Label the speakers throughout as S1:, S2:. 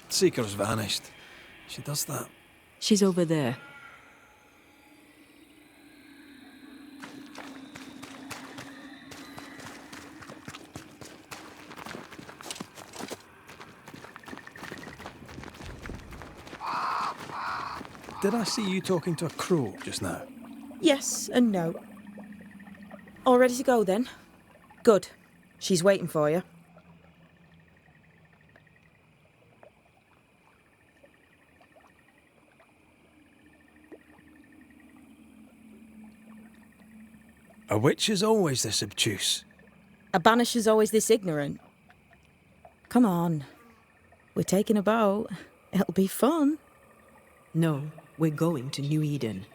S1: Seeker's vanished. She does that.
S2: She's over there.
S1: Did I see you talking to a crow just now?
S3: Yes and no. All ready to go then? Good. She's waiting for you.
S1: A witch is always this obtuse.
S3: A banisher's always this ignorant. Come on. We're taking a boat. It'll be fun.
S2: No, we're going to New Eden.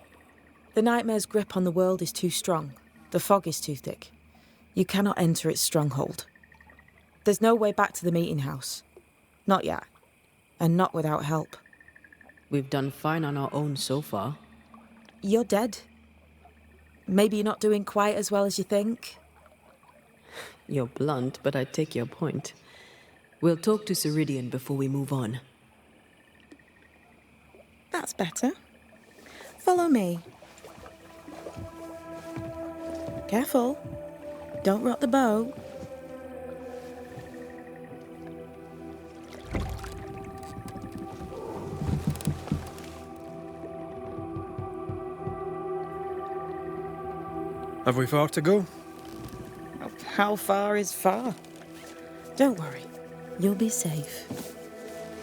S3: The nightmare's grip on the world is too strong. The fog is too thick. You cannot enter its stronghold. There's no way back to the meeting house. Not yet. And not without help.
S2: We've done fine on our own so far.
S3: You're dead. Maybe you're not doing quite as well as you think.
S2: You're blunt, but I take your point. We'll talk to Ceridian before we move on.
S3: That's better. Follow me. Careful. Don't rock the boat.
S1: Have we far to go?
S3: How far is far? Don't worry. You'll be safe.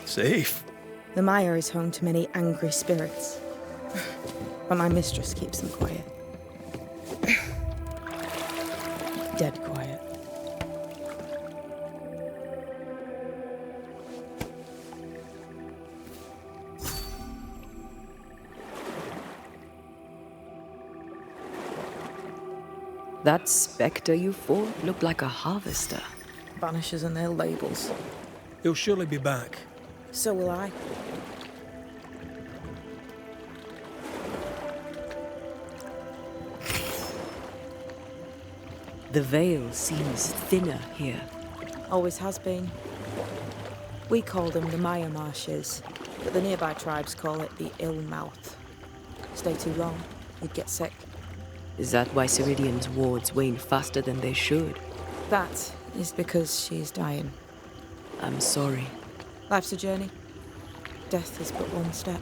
S1: Safe?
S3: The mire is home to many angry spirits. But my mistress keeps them quiet. Dead quiet.
S2: That spectre you fought looked like a harvester.
S3: Banishers and their labels.
S1: He'll surely be back.
S3: So will I.
S2: The veil seems thinner here.
S3: Always has been. We call them the Maya Marshes, but the nearby tribes call it the Ill Mouth. Stay too long, you'd get sick.
S2: Is that why Ceridian's wards wane faster than they should?
S3: That is because she is dying.
S2: I'm sorry.
S3: Life's a journey. Death is but one step.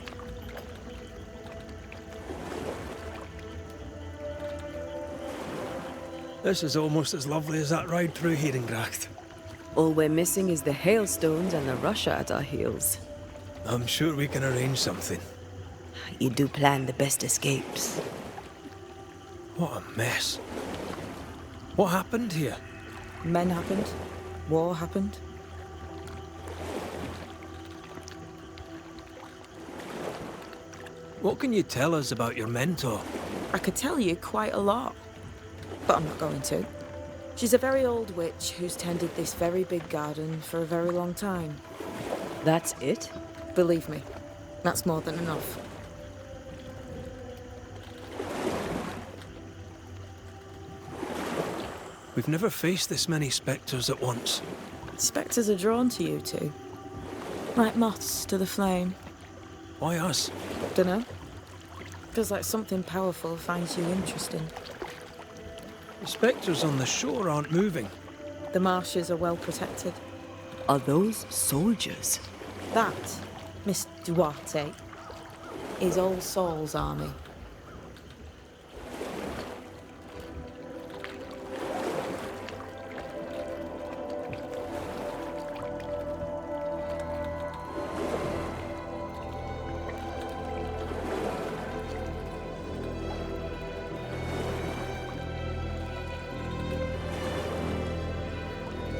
S1: This is almost as lovely as that ride through Herengracht.
S2: All we're missing is the hailstones and the Russia at our heels.
S1: I'm sure we can arrange something.
S2: You do plan the best escapes.
S1: What a mess. What happened here?
S3: Men happened. War happened.
S1: What can you tell us about your mentor?
S3: I could tell you quite a lot, but I'm not going to. She's a very old witch who's tended this very big garden for a very long time.
S2: That's it?
S3: Believe me, that's more than enough.
S1: We've never faced this many spectres at once.
S3: Spectres are drawn to you two, like moths to the flame.
S1: Why us?
S3: Dunno. Feels like something powerful finds you interesting.
S1: The spectres on the shore aren't moving.
S3: The marshes are well protected.
S2: Are those soldiers?
S3: That, Miss Duarte, is All Souls' army.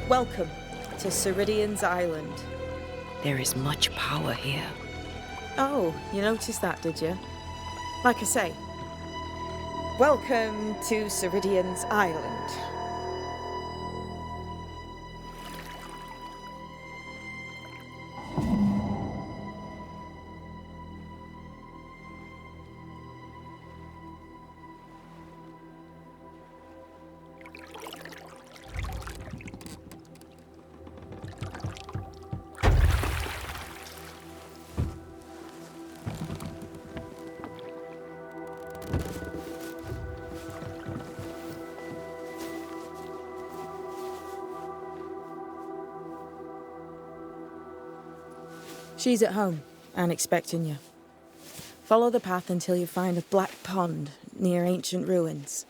S3: Welcome to Ceridian's Island.
S2: There is much power here.
S3: Oh, you noticed that, did you? Like I say, welcome to Ceridian's Island. She's at home and expecting you. Follow the path until you find a black pond near ancient ruins.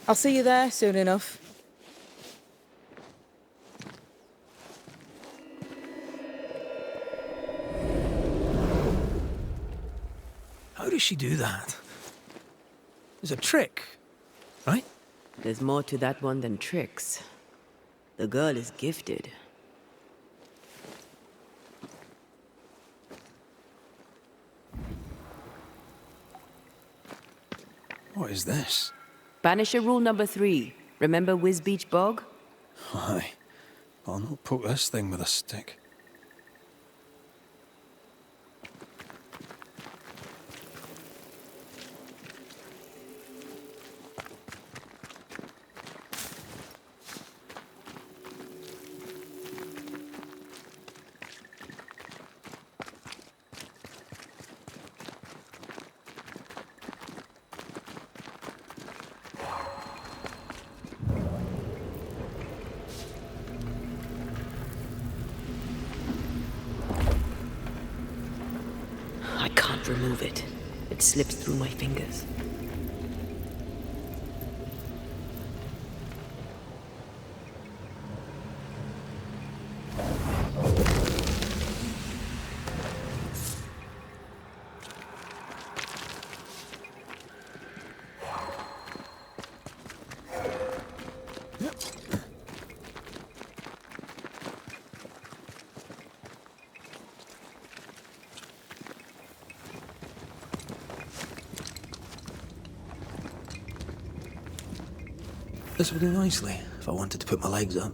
S3: I'll see you there soon enough.
S1: How does she do that? There's a trick, right?
S2: There's more to that one than tricks. The girl is gifted.
S1: What is this?
S2: Banisher rule number 3. Remember Whiz Beach Bog?
S1: Aye. I'll not poke this thing with a stick.
S2: I can't remove it. It slips through my fingers.
S1: This will do nicely if I wanted to put my legs up.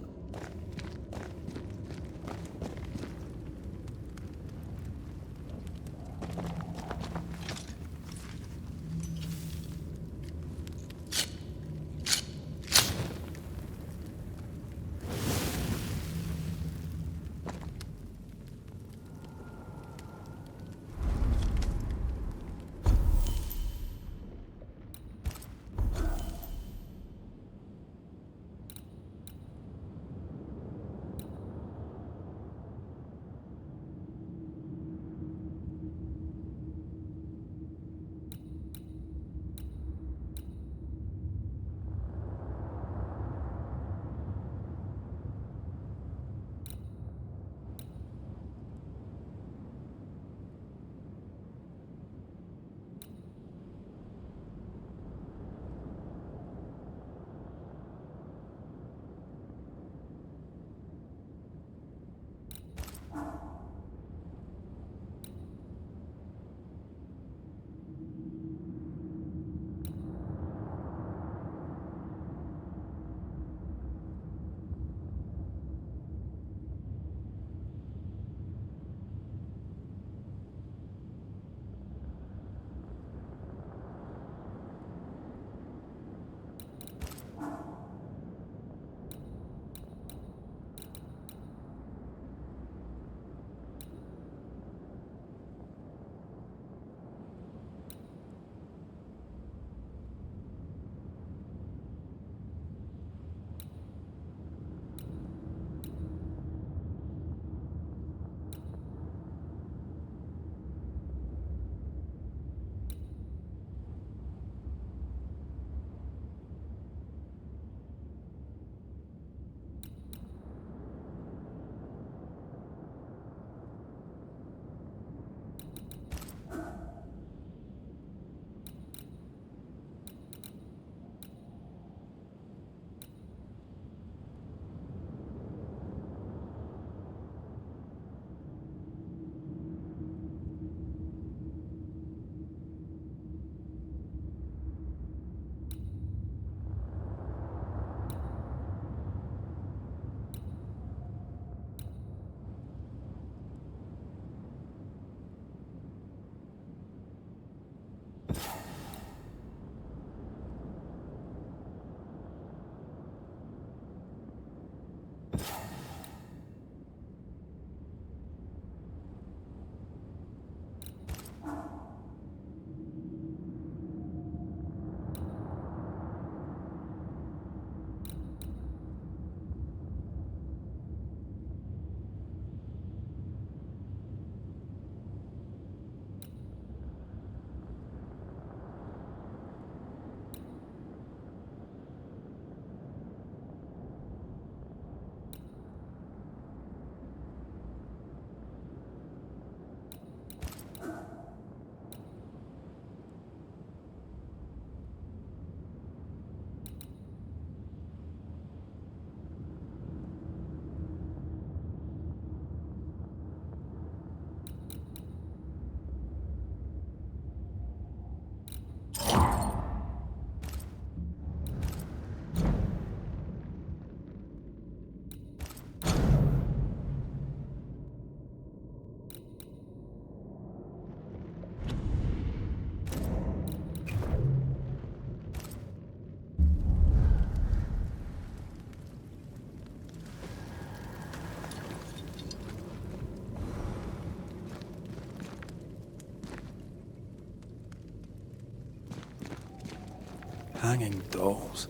S1: Hanging dolls.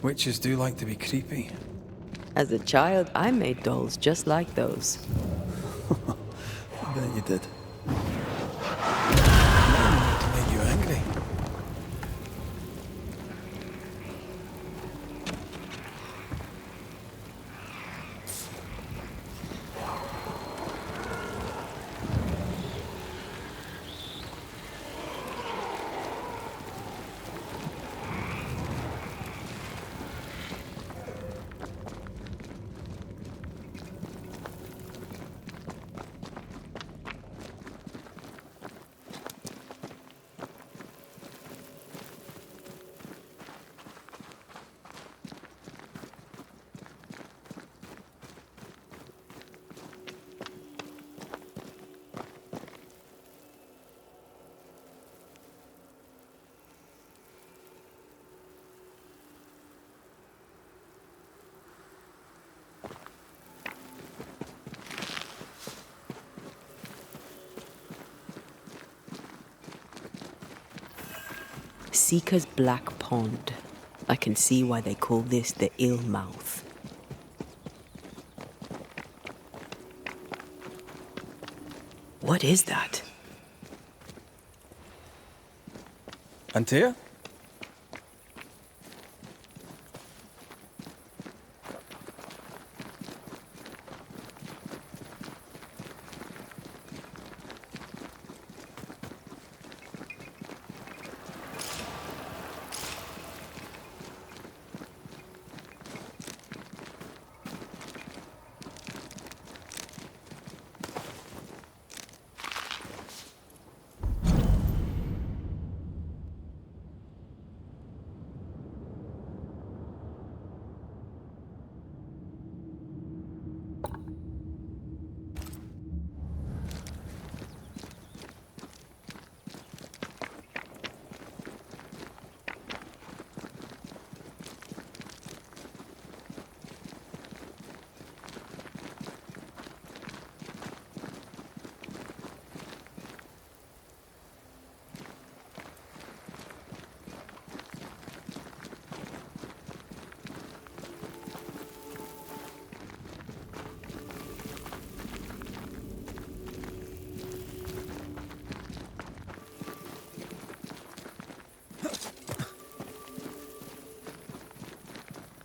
S1: Witches do like to be creepy.
S2: As a child, I made dolls just like those.
S1: I bet you did. To make you angry.
S2: Seeker's Black Pond. I can see why they call this the Ill Mouth. What is that?
S1: Antea?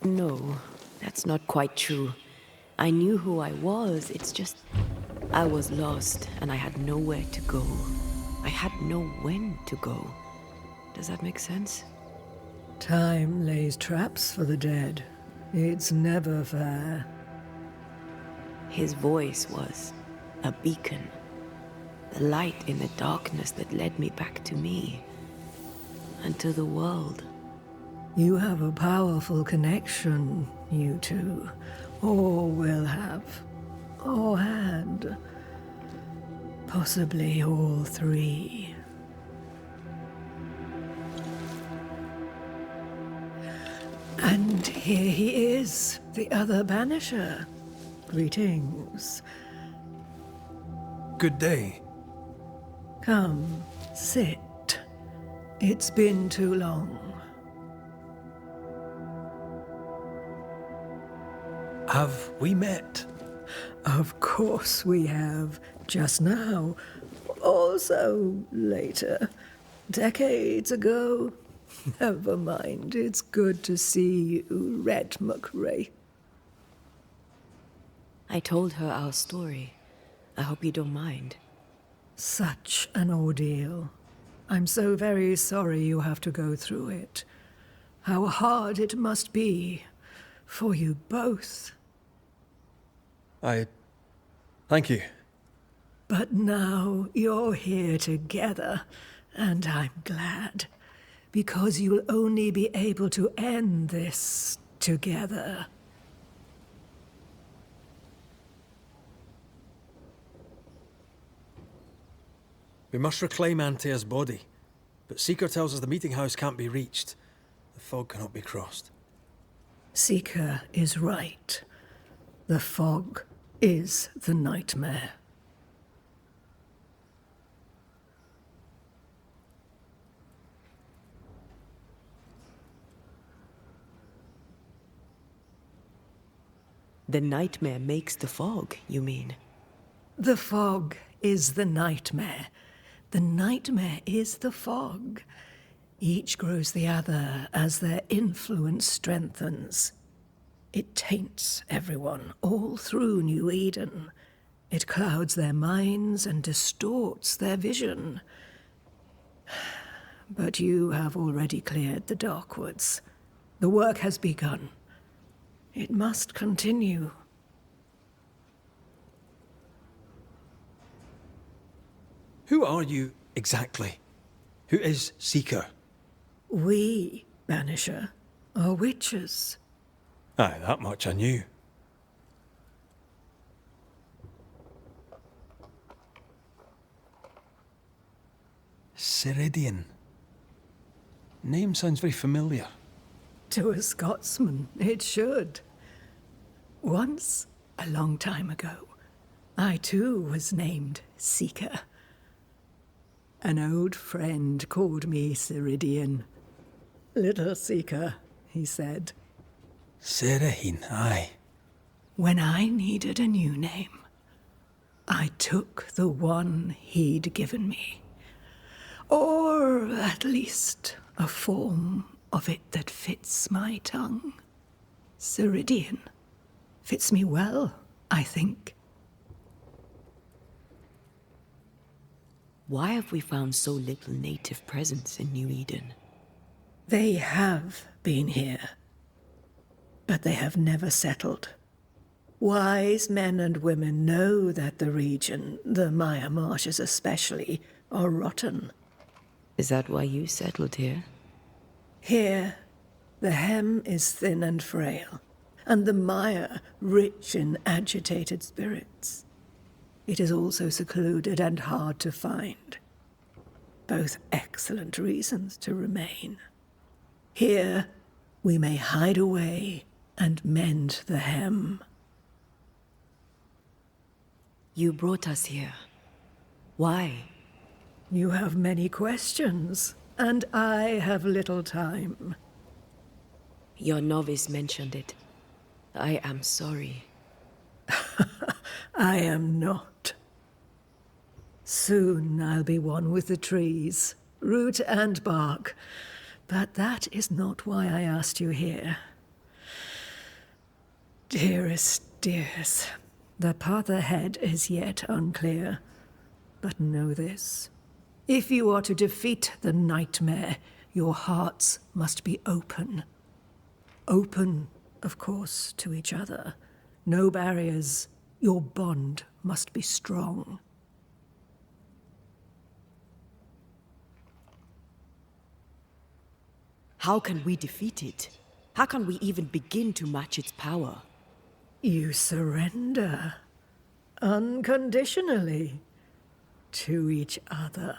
S2: No, that's not quite true. I knew who I was, it's just... I was lost, and I had nowhere to go. I had no when to go. Does that make sense?
S4: Time lays traps for the dead. It's never fair.
S2: His voice was a beacon. The light in the darkness that led me back to me. And to the world.
S4: You have a powerful connection, you two. Or will have. Or had. Possibly all three. And here he is, the other Banisher. Greetings.
S1: Good day.
S4: Come, sit. It's been too long.
S1: Have we met?
S4: Of course we have. Just now. Also later. Decades ago. Never mind. It's good to see you, Red McRae.
S2: I told her our story. I hope you don't mind.
S4: Such an ordeal. I'm so very sorry you have to go through it. How hard it must be for you both.
S1: Thank you.
S4: But now you're here together, and I'm glad. Because you'll only be able to end this together.
S1: We must reclaim Antea's body, but Seeker tells us the meeting house can't be reached. The fog cannot be crossed.
S4: Seeker is right. The fog is the nightmare.
S2: The nightmare makes the fog, you mean?
S4: The fog is the nightmare. The nightmare is the fog. Each grows the other as their influence strengthens. It taints everyone all through New Eden. It clouds their minds and distorts their vision. But you have already cleared the Darkwoods. The work has begun. It must continue.
S1: Who are you exactly? Who is Seeker?
S4: We, Banisher, are witches.
S1: Aye, that much I knew. Ceridian. Name sounds very familiar.
S4: To a Scotsman, it should. Once, a long time ago, I too was named Seeker. An old friend called me Ceridian. Little Seeker, he said.
S1: Serahine, aye.
S4: When I needed a new name, I took the one he'd given me. Or at least a form of it that fits my tongue. Ceridian. Fits me well, I think.
S2: Why have we found so little native presence in New Eden?
S4: They have been here, but they have never settled. Wise men and women know that the region, the Maya Marshes especially, are rotten.
S2: Is that why you settled here?
S4: Here, the hem is thin and frail, and the mire rich in agitated spirits. It is also secluded and hard to find. Both excellent reasons to remain. Here, we may hide away and mend the hem.
S2: You brought us here. Why?
S4: You have many questions, and I have little time.
S2: Your novice mentioned it. I am sorry.
S4: I am not. Soon I'll be one with the trees, root and bark. But that is not why I asked you here. Dearest dears, the path ahead is yet unclear. But know this. If you are to defeat the nightmare, your hearts must be open. Open, of course, to each other. No barriers. Your bond must be strong.
S2: How can we defeat it? How can we even begin to match its power?
S4: You surrender unconditionally to each other.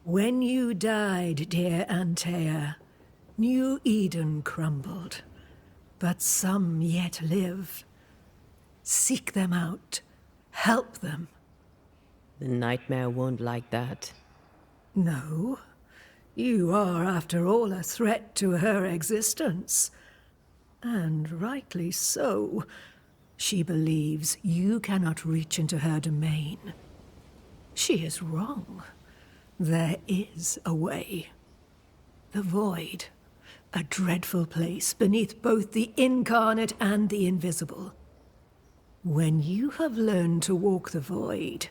S4: When you died, dear Antea, New Eden crumbled, but some yet live. Seek them out. Help them.
S2: The nightmare won't like that.
S4: No. You are, after all, a threat to her existence. And rightly so. She believes you cannot reach into her domain. She is wrong. There is a way. The void. A dreadful place beneath both the incarnate and the invisible. When you have learned to walk the void,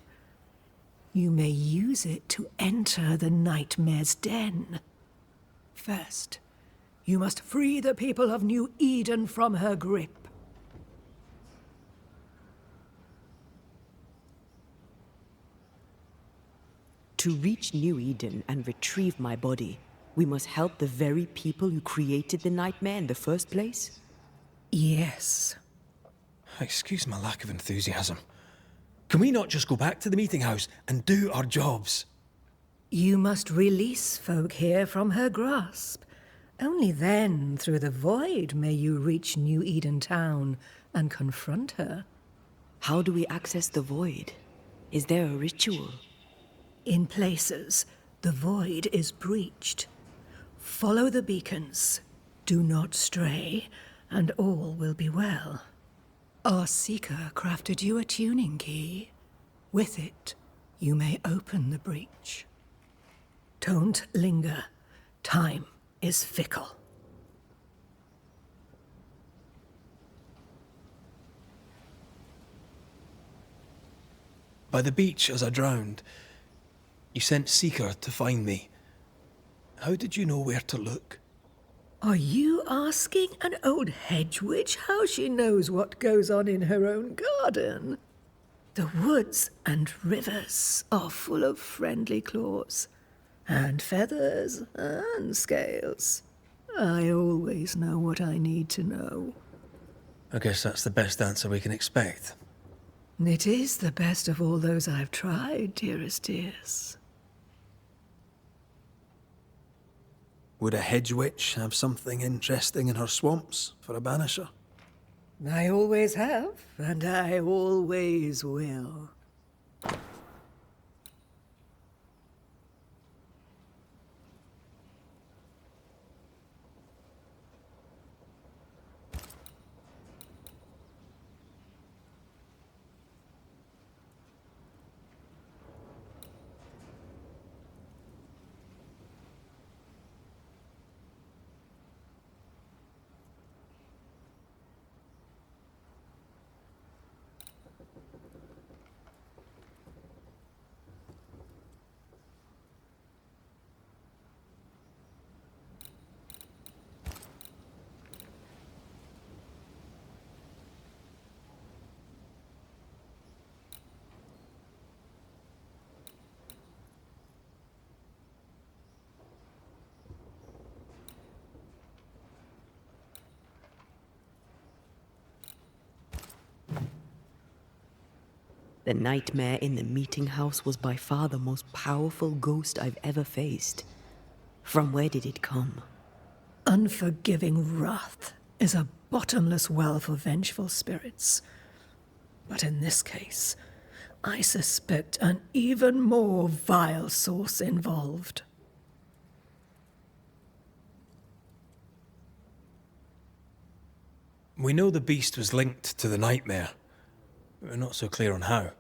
S4: you may use it to enter the nightmare's den. First, you must free the people of New Eden from her grip.
S2: To reach New Eden and retrieve my body, we must help the very people who created the nightmare in the first place?
S4: Yes.
S1: Excuse my lack of enthusiasm. Can we not just go back to the meeting house and do our jobs?
S4: You must release folk here from her grasp. Only then, through the void, may you reach New Eden Town and confront her.
S2: How do we access the void? Is there a ritual?
S4: In places, the void is breached. Follow the beacons. Do not stray, and all will be well. Our seeker crafted you a tuning key. With it, you may open the breach. Don't linger. Time is fickle.
S1: By the beach as I drowned, you sent Seeker to find me. How did you know where to look?
S4: Are you asking an old hedge witch how she knows what goes on in her own garden? The woods and rivers are full of friendly claws, and feathers and scales. I always know what I need to know.
S1: I guess that's the best answer we can expect.
S4: It is the best of all those I've tried, dearest dears.
S1: Would a hedge witch have something interesting in her swamps for a banisher?
S4: I always have, and I always will.
S2: The nightmare in the meeting house was by far the most powerful ghost I've ever faced. From where did it come?
S4: Unforgiving wrath is a bottomless well for vengeful spirits. But in this case, I suspect an even more vile source involved.
S1: We know the beast was linked to the nightmare, but we're not so clear on how.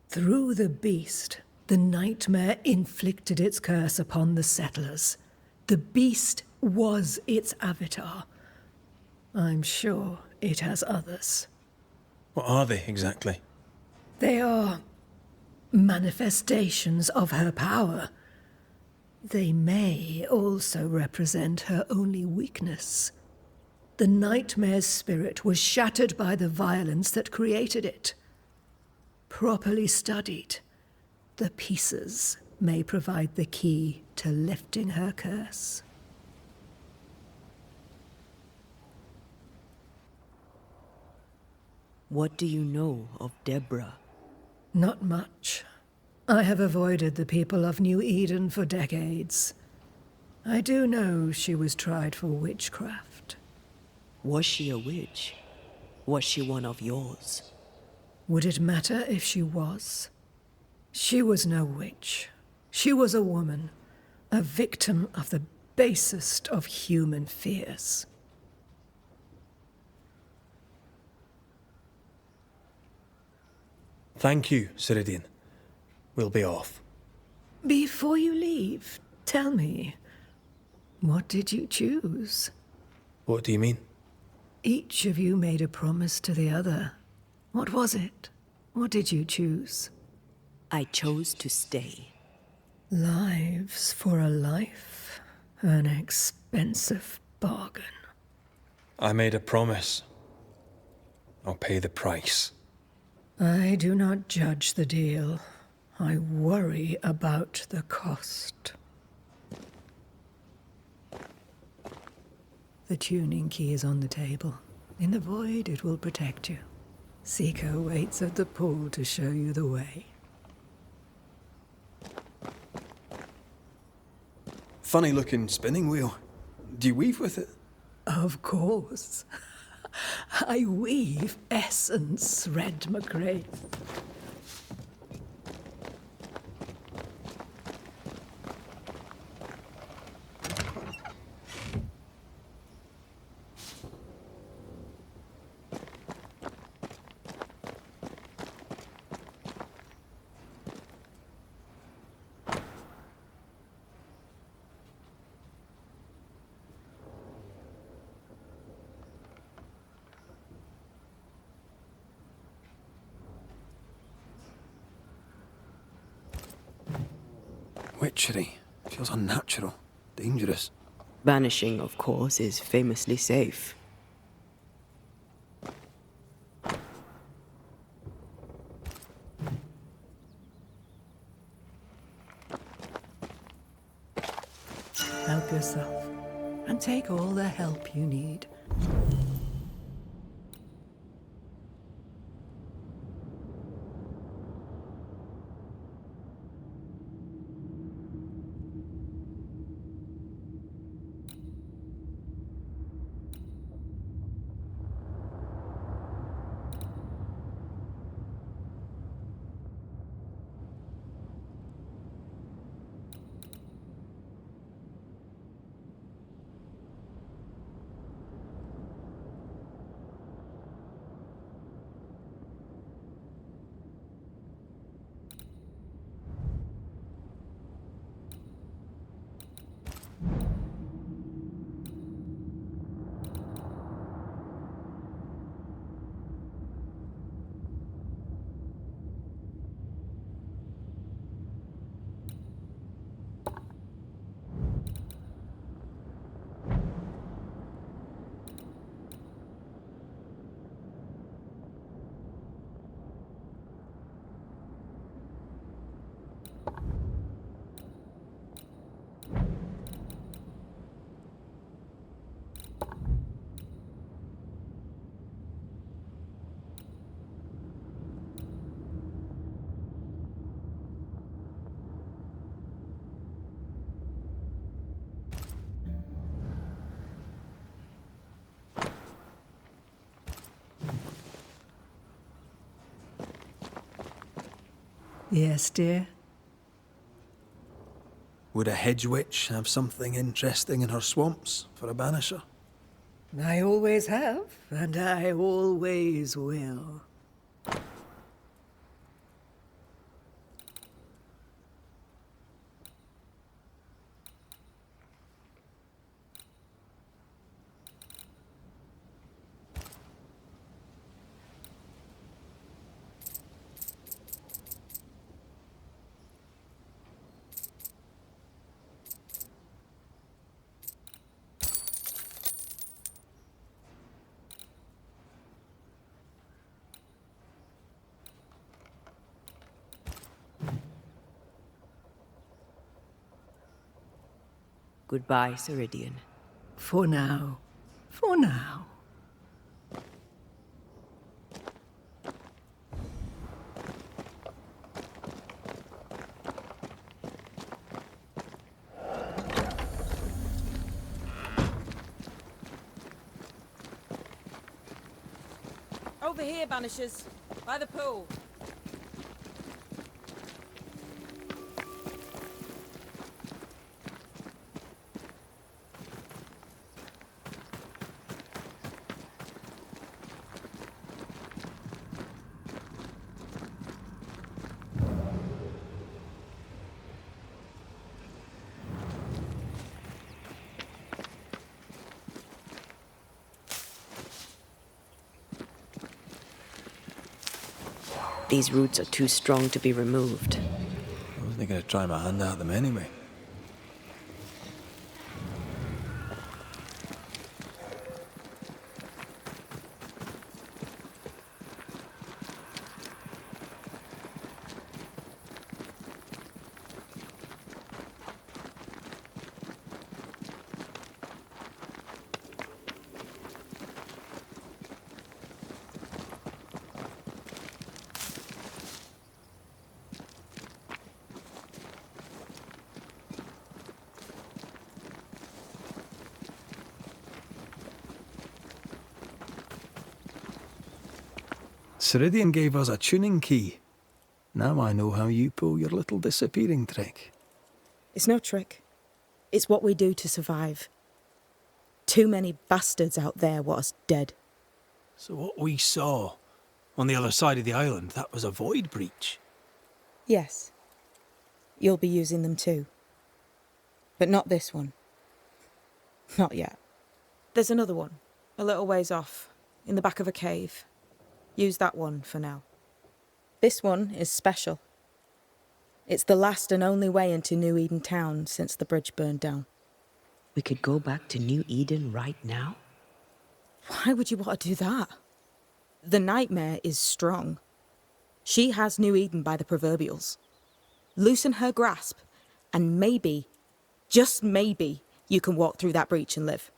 S4: Through the beast, the nightmare inflicted its curse upon the settlers. The beast was its avatar. I'm sure it has others.
S1: What are they exactly?
S4: They are manifestations of her power. They may also represent her only weakness. The nightmare's spirit was shattered by the violence that created it. Properly studied, the pieces may provide the key to lifting her curse.
S2: What do you know of Deborah?
S4: Not much. I have avoided the people of New Eden for decades. I do know she was tried for witchcraft.
S2: Was she a witch? Was she one of yours?
S4: Would it matter if she was? She was no witch. She was a woman, a victim of the basest of human fears.
S1: Thank you, Ceridian. We'll be off.
S4: Before you leave, tell me, what did you choose?
S1: What do you mean?
S4: Each of you made a promise to the other. What was it? What did you choose?
S2: I chose to stay.
S4: Lives for a life? An expensive bargain.
S1: I made a promise. I'll pay the price.
S4: I do not judge the deal. I worry about the cost. The tuning key is on the table. In the void, it will protect you. Seeker waits at the pool to show you the way.
S1: Funny-looking spinning wheel. Do you weave with it?
S4: Of course. I weave essence, Red McRae.
S1: Witchery. Feels unnatural. Dangerous.
S2: Banishing, of course, is famously safe.
S4: Help yourself, and take all the help you need. Yes, dear?
S1: Would a hedge witch have something interesting in her swamps for a banisher?
S4: I always have, and I always will.
S2: Goodbye, Ceridian.
S4: For now. For now.
S3: Over here, Banishers. By the pool.
S2: These roots are too strong to be removed.
S1: I wasn't going to try my hand at them anyway. Ceridian gave us a tuning key. Now I know how you pull your little disappearing trick.
S3: It's no trick. It's what we do to survive. Too many bastards out there want us dead.
S1: So what we saw on the other side of the island, that was a void breach?
S3: Yes. You'll be using them too. But not this one. Not yet. There's another one, a little ways off, in the back of a cave. Use that one for now. This one is special. It's the last and only way into New Eden town since the bridge burned down.
S2: We could go back to New Eden right now?
S3: Why would you want to do that? The nightmare is strong. She has New Eden by the proverbials. Loosen her grasp, and maybe, just maybe, you can walk through that breach and live.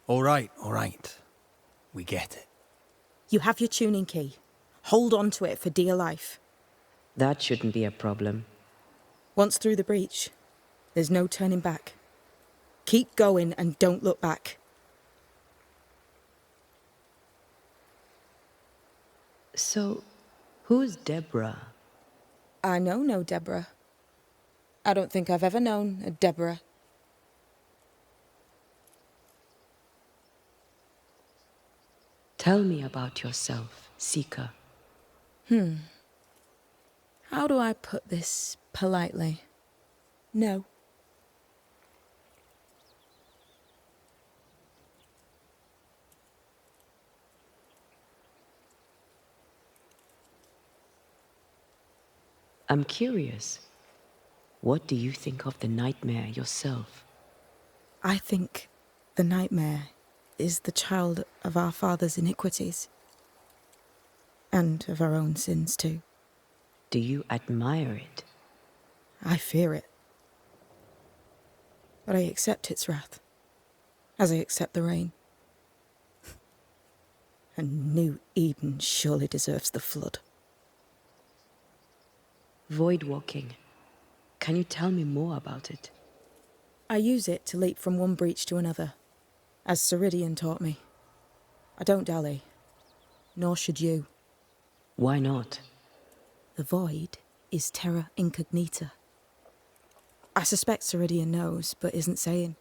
S1: All right. We get it.
S3: You have your tuning key. Hold on to it for dear life.
S2: That shouldn't be a problem.
S3: Once through the breach, there's no turning back. Keep going and don't look back.
S2: So, who's Deborah?
S3: I know no Deborah. I don't think I've ever known a Deborah.
S2: Tell me about yourself, Seeker.
S3: How do I put this politely? No.
S2: I'm curious. What do you think of the nightmare yourself?
S3: I think the nightmare is the child of our father's iniquities. And of our own sins too.
S2: Do you admire it?
S3: I fear it. But I accept its wrath, as I accept the rain. And New Eden surely deserves the flood.
S2: Void walking. Can you tell me more about it?
S3: I use it to leap from one breach to another, as Ceridian taught me. I don't dally, nor should you.
S2: Why not?
S3: The void is terra incognita. I suspect Ceridian knows, but isn't saying.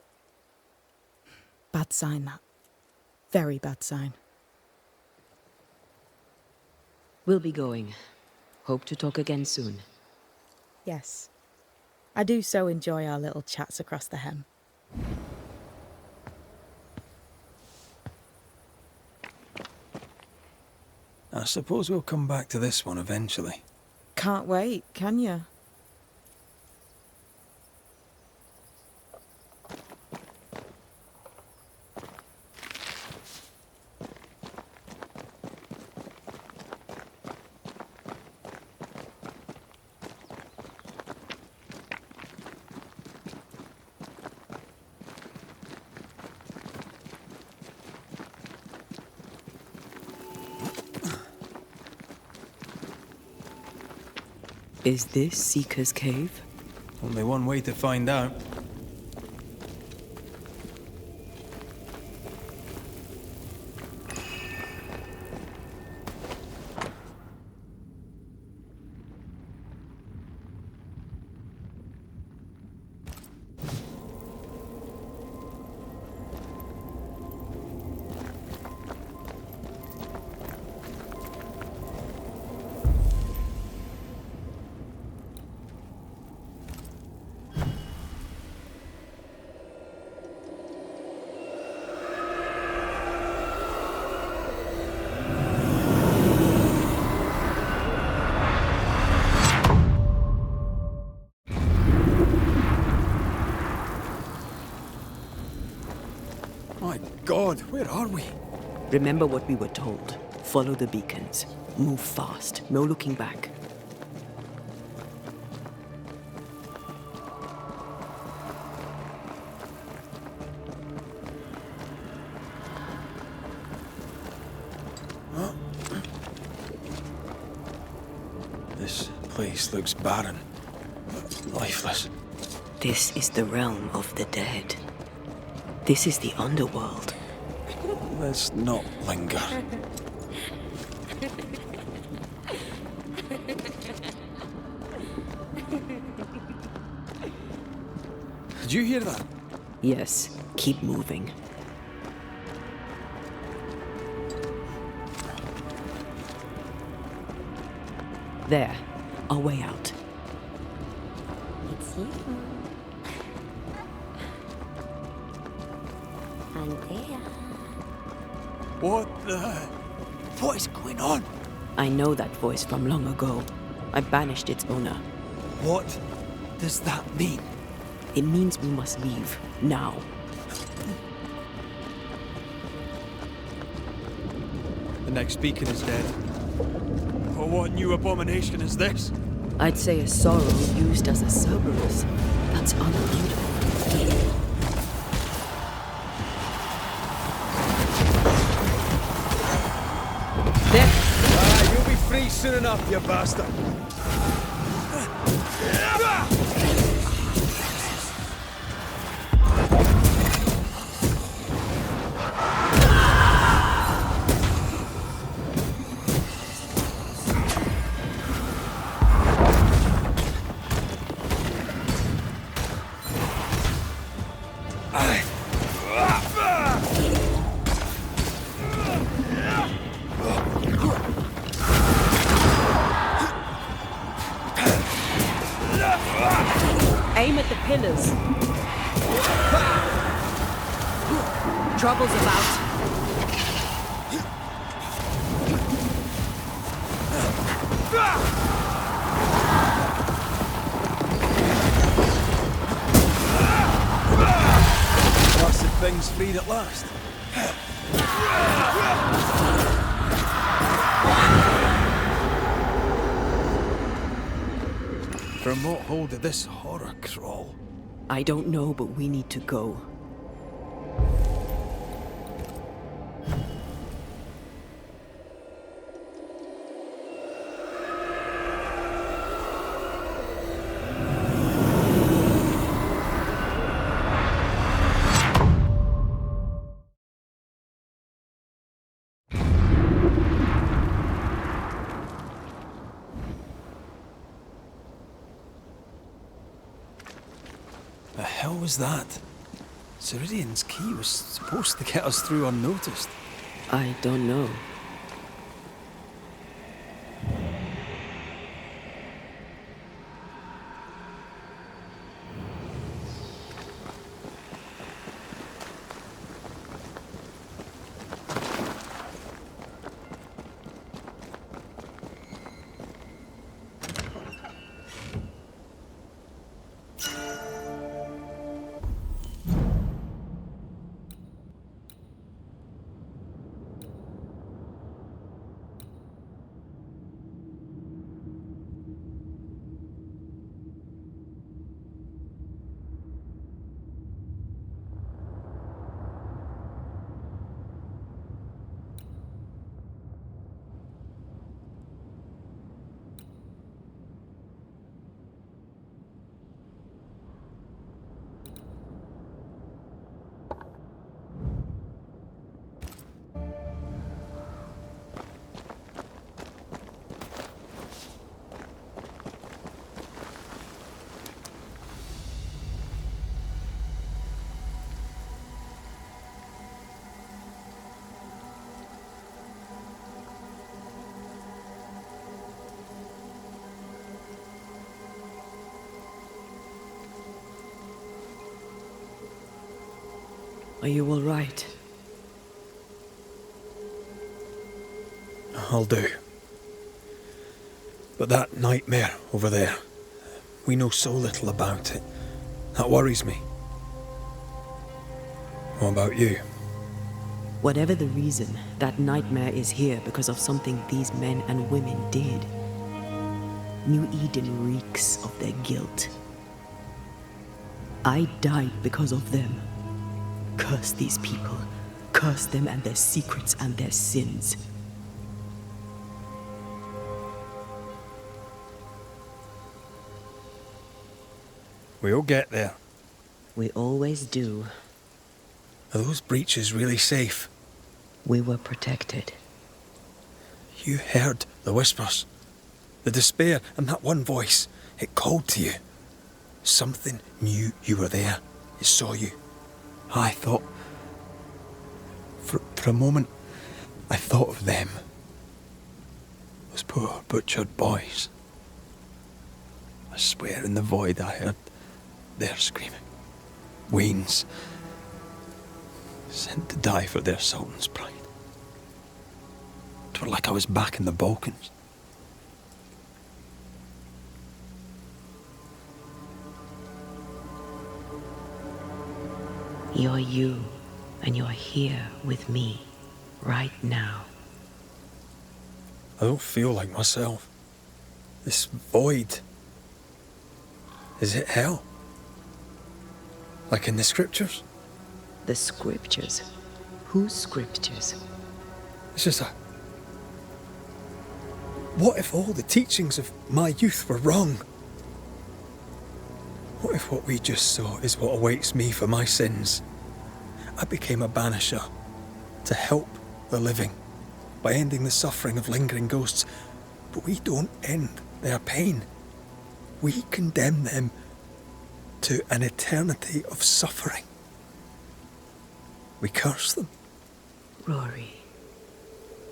S3: Bad sign, that. Very bad sign.
S2: We'll be going. Hope to talk again soon.
S3: Yes. I do so enjoy our little chats across the hem.
S1: I suppose we'll come back to this one eventually.
S3: Can't wait, can you?
S2: Is this Seeker's Cave?
S1: Only one way to find out. My God, where are we?
S2: Remember what we were told. Follow the beacons. Move fast. No looking back.
S1: This place looks barren. Lifeless.
S2: This is the realm of the dead. This is the underworld.
S1: Let's not linger. Did you hear that?
S2: Yes, keep moving. There, our way out.
S5: It's you. And there.
S1: What is going on?
S2: I know that voice from long ago. I banished its owner.
S1: What does that mean?
S2: It means we must leave. Now.
S1: The next beacon is dead. Oh, what new abomination is this?
S2: I'd say a sorrow used as a Cerberus. That's unbeautiful. There!
S1: You'll be free soon enough, you bastard.
S2: Aim at the pillars. Trouble's about.
S1: Blasted thing's freed at last. From what hold did this horror crawl?
S2: I don't know, but we need to go.
S1: The hell was that? Ceridian's key was supposed to get us through unnoticed.
S2: I don't know. Are you all right?
S1: I'll do. But that nightmare over there, we know so little about it. That worries me. What about you?
S2: Whatever the reason, that nightmare is here because of something these men and women did. New Eden reeks of their guilt. I died because of them. Curse these people. Curse them and their secrets and their sins.
S1: We'll get there.
S2: We always do.
S1: Are those breaches really safe?
S2: We were protected.
S1: You heard the whispers, the despair, and that one voice. It called to you. Something knew you were there. It saw you. I thought... For a moment, I thought of them. Those poor butchered boys. I swear in the void I heard their screaming. Wains. Sent to die for their sultan's pride. 'Twere like I was back in the Balkans.
S2: You're you, and you're here with me, right now.
S1: I don't feel like myself. This void. Is it hell? Like in the scriptures?
S2: The scriptures? Whose scriptures?
S1: It's just like, what if all the teachings of my youth were wrong? What if what we just saw is what awaits me for my sins? I became a banisher to help the living by ending the suffering of lingering ghosts, but we don't end their pain. We condemn them to an eternity of suffering. We curse them.
S2: Rory,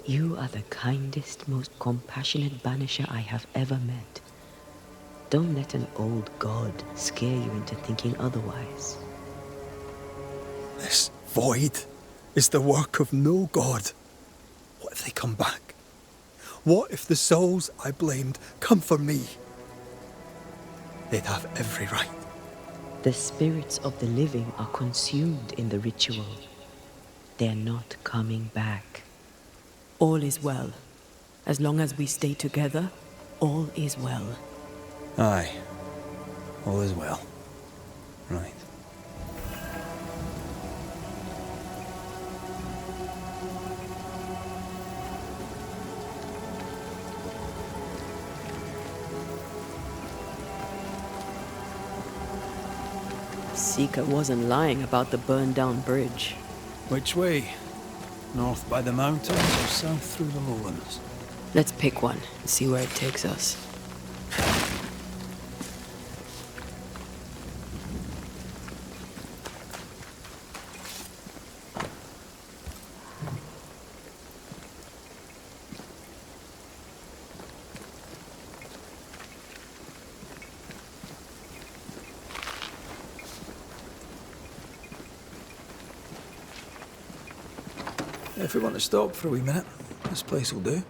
S2: you are the kindest, most compassionate banisher I have ever met. Don't let an old god scare you into thinking otherwise.
S1: This void is the work of no god. What if they come back? What if the souls I blamed come for me? They'd have every right.
S2: The spirits of the living are consumed in the ritual. They're not coming back. All is well. As long as we stay together, all is well.
S1: Aye. All is well. Right.
S2: Seeker wasn't lying about the burned-down bridge.
S1: Which way? North by the mountains or south through the lowlands?
S2: Let's pick one and see where it takes us.
S1: If we want to stop for a wee minute, this place will do.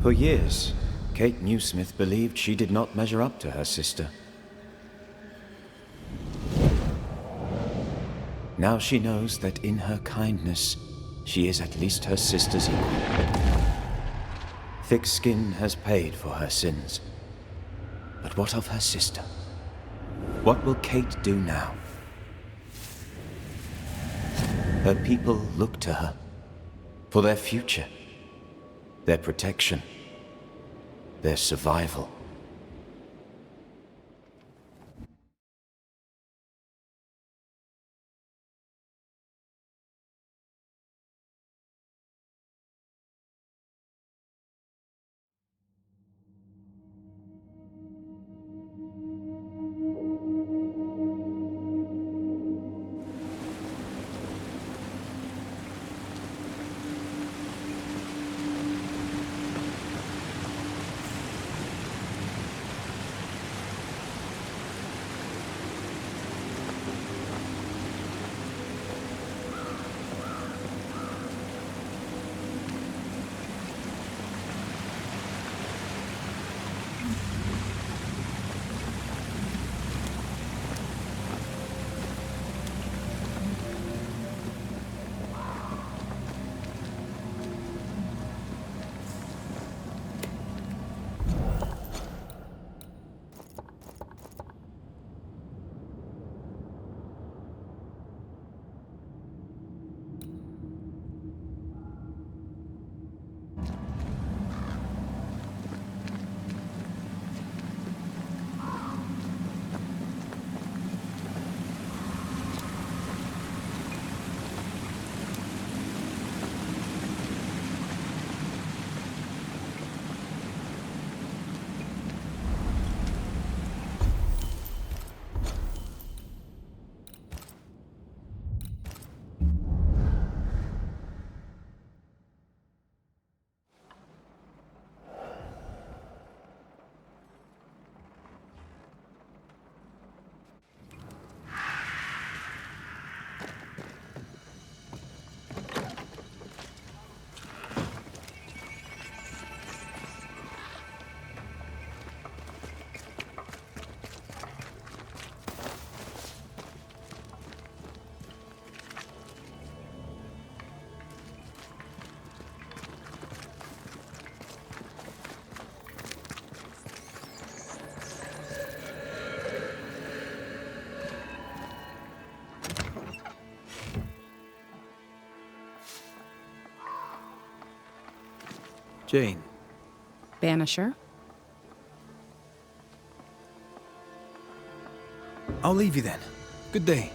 S5: For years, Kate Newsmith believed she did not measure up to her sister. Now she knows that in her kindness, she is at least her sister's equal. Thick skin has paid for her sins. But what of her sister? What will Kate do now? Her people look to her for their future, their protection, their survival.
S1: Jane.
S6: Banisher.
S1: I'll leave you then. Good day.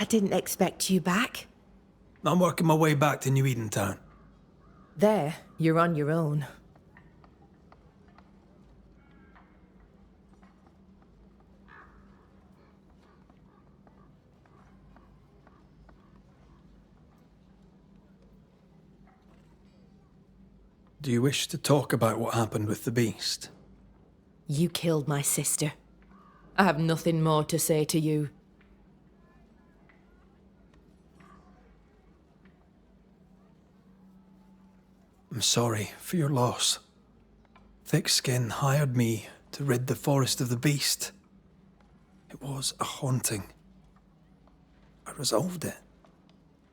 S3: I didn't expect you back.
S1: I'm working my way back to New Eden Town.
S3: There, you're on your own.
S1: Do you wish to talk about what happened with the beast?
S3: You killed my sister. I have nothing more to say to you.
S1: I'm sorry for your loss. Thickskin hired me to rid the forest of the beast. It was a haunting. I resolved it.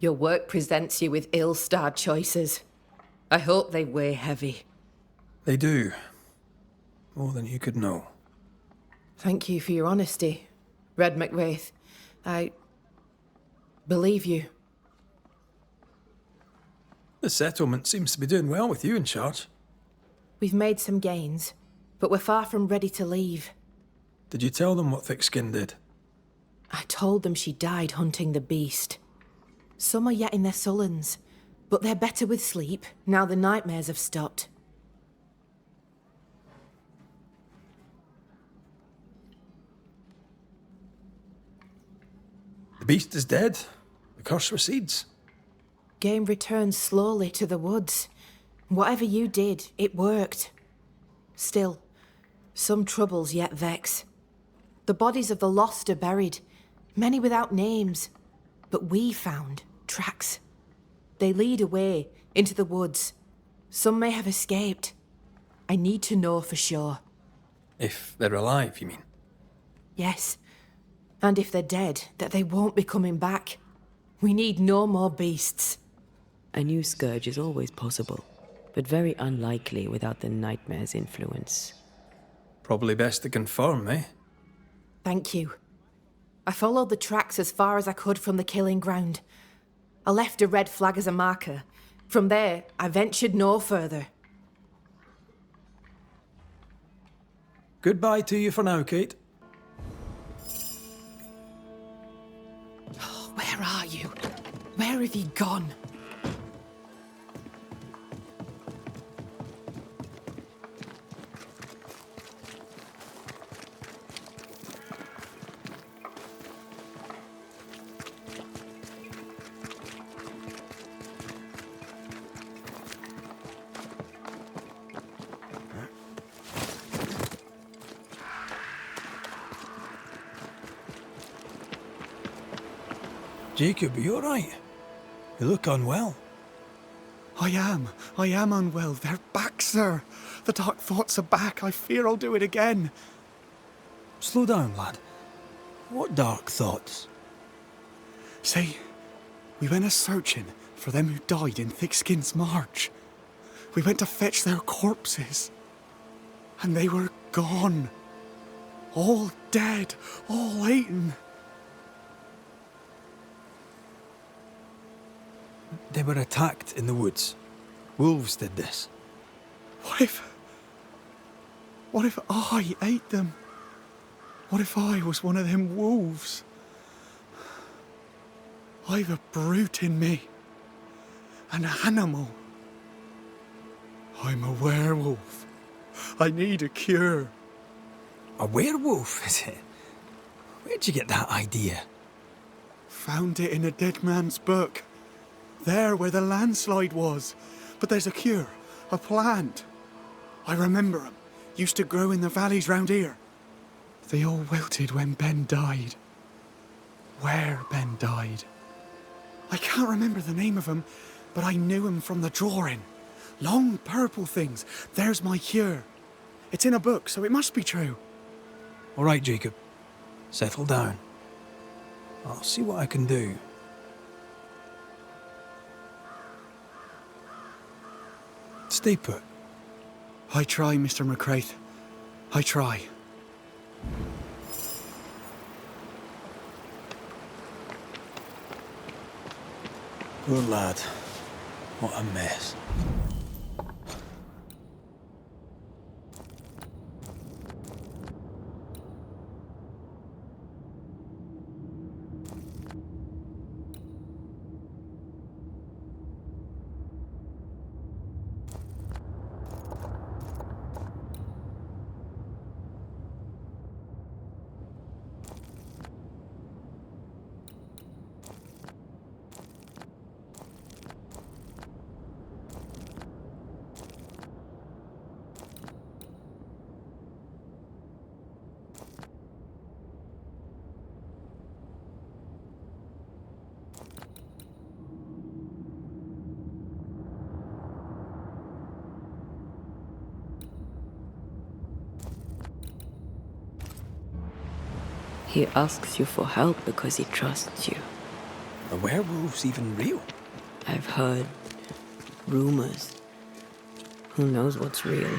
S3: Your work presents you with ill-starred choices. I hope they weigh heavy.
S1: They do. More than you could know.
S3: Thank you for your honesty, Red McWraith. I believe you.
S1: The settlement seems to be doing well with you in charge.
S3: We've made some gains, but we're far from ready to leave.
S1: Did you tell them what Thickskin did?
S3: I told them she died hunting the beast. Some are yet in their sullens, but they're better with sleep now the nightmares have stopped.
S1: The beast is dead. The curse recedes.
S3: Game returns slowly to the woods. Whatever you did, it worked. Still, some troubles yet vex. The bodies of the lost are buried, many without names, but we found tracks. They lead away into the woods. Some may have escaped. I need to know for sure.
S1: If they're alive, you mean?
S3: Yes, and if they're dead, that they won't be coming back. We need no more beasts.
S2: A new scourge is always possible, but very unlikely without the nightmare's influence.
S1: Probably best to confirm, eh?
S3: Thank you. I followed the tracks as far as I could from the killing ground. I left a red flag as a marker. From there, I ventured no further.
S1: Goodbye to you for now, Kate.
S3: Where are you? Where have you gone?
S1: Jacob, are you alright? You look unwell.
S7: I am unwell. They're back, sir. The dark thoughts are back. I fear I'll do it again.
S1: Slow down, lad. What dark thoughts?
S7: See, we went a-searching for them who died in Thickskin's march. We went to fetch their corpses. And they were gone. All dead, all eaten.
S1: They were attacked in the woods. Wolves did this.
S7: What if I ate them? What if I was one of them wolves? I've a brute in me. An animal. I'm a werewolf. I need a cure.
S1: A werewolf, is it? Where'd you get that idea?
S7: Found it in a dead man's book. There where the landslide was. But there's a cure, a plant. I remember 'em. Used to grow in the valleys round here. They all wilted when Ben died. Where Ben died. I can't remember the name of 'em, but I knew 'em from the drawing. Long purple things. There's my cure. It's in a book, so it must be true.
S1: All right, Jacob. Settle down. I'll see what I can do. Stay put.
S7: I try, Mr. McCraith. I try.
S1: Poor lad. What a mess.
S2: He asks you for help because he trusts you.
S1: Are werewolves even real?
S2: I've heard rumors. Who knows what's real?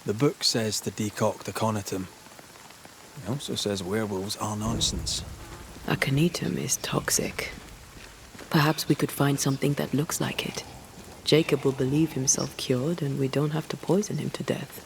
S1: The book says to decoct the conitum. It also says werewolves are nonsense.
S2: Aconitum is toxic. Perhaps we could find something that looks like it. Jacob will believe himself cured, and we don't have to poison him to death.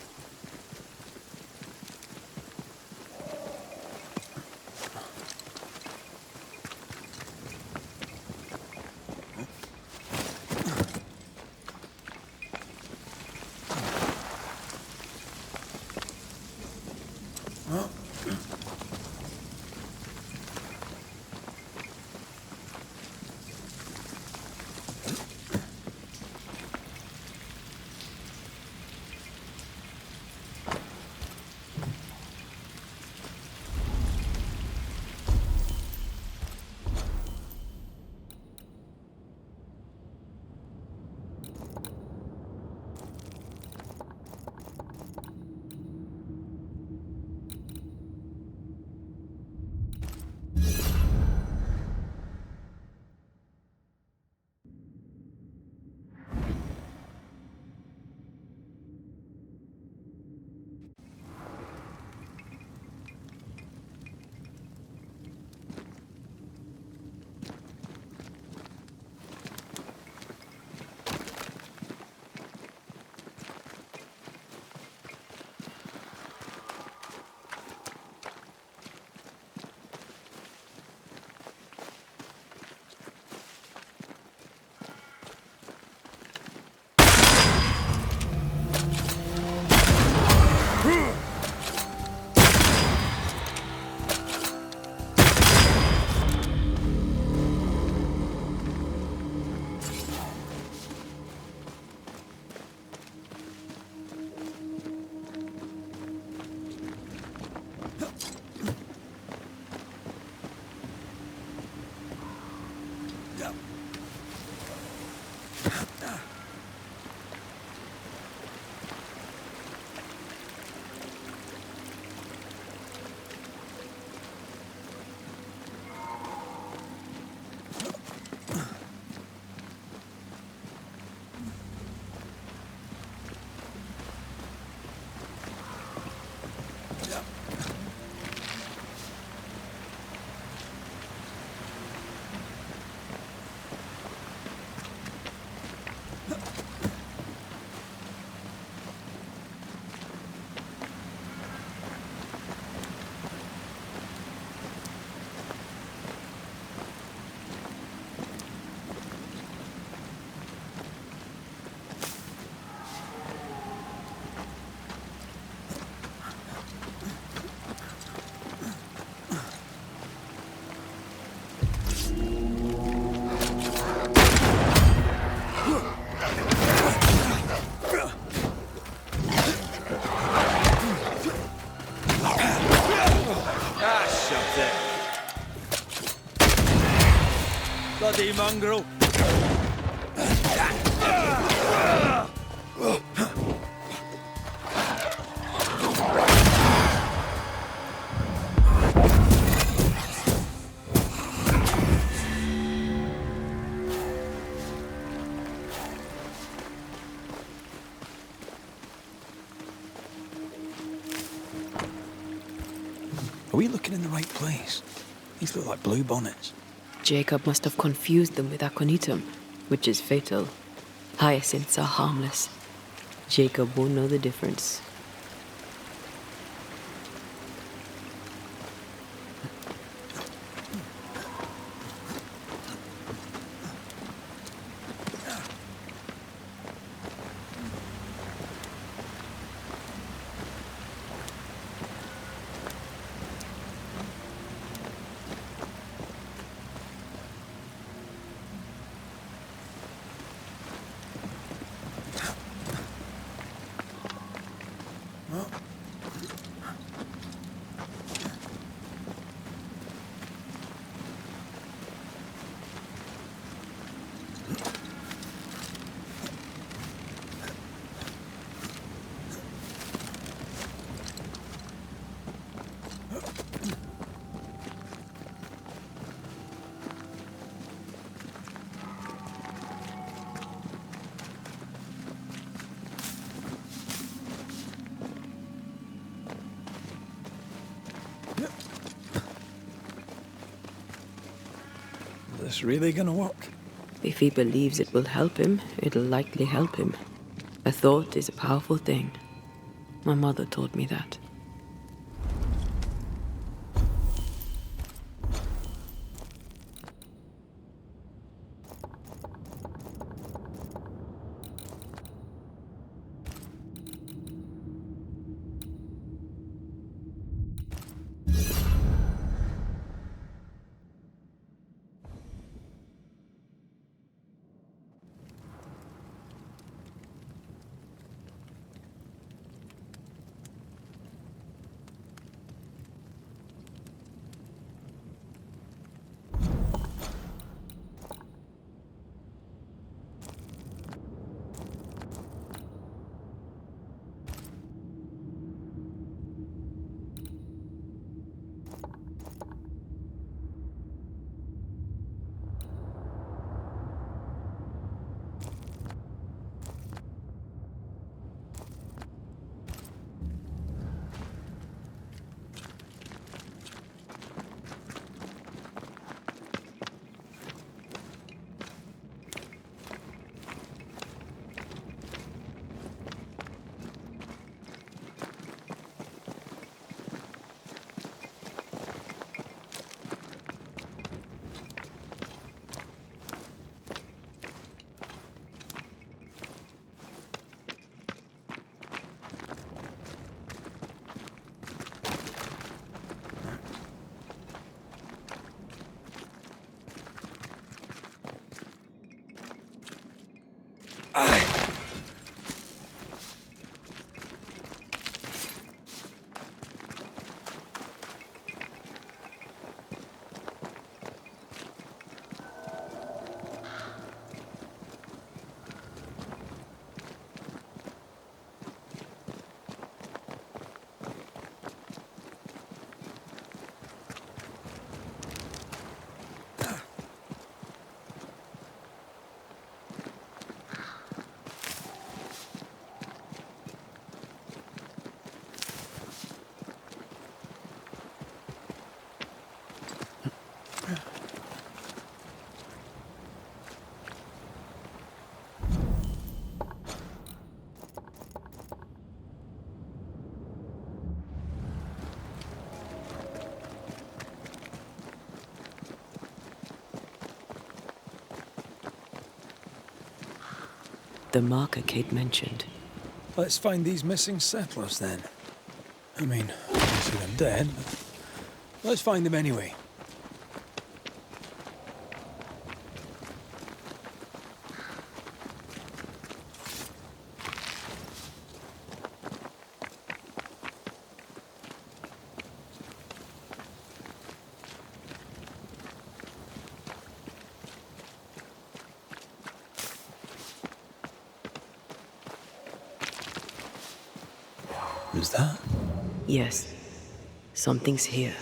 S1: Bloody mongrel! Are we looking in the right place? These look like blue bonnets.
S2: Jacob must have confused them with aconitum, which is fatal. Hyacinths are harmless. Jacob won't know the difference.
S1: Is this really gonna work?
S2: If he believes it will help him, it'll likely help him. A thought is a powerful thing. My mother taught me that. The marker Kate mentioned.
S1: Let's find these missing settlers then. I mean, obviously they're dead, but let's find them anyway. Is that?
S2: Yes, something's here.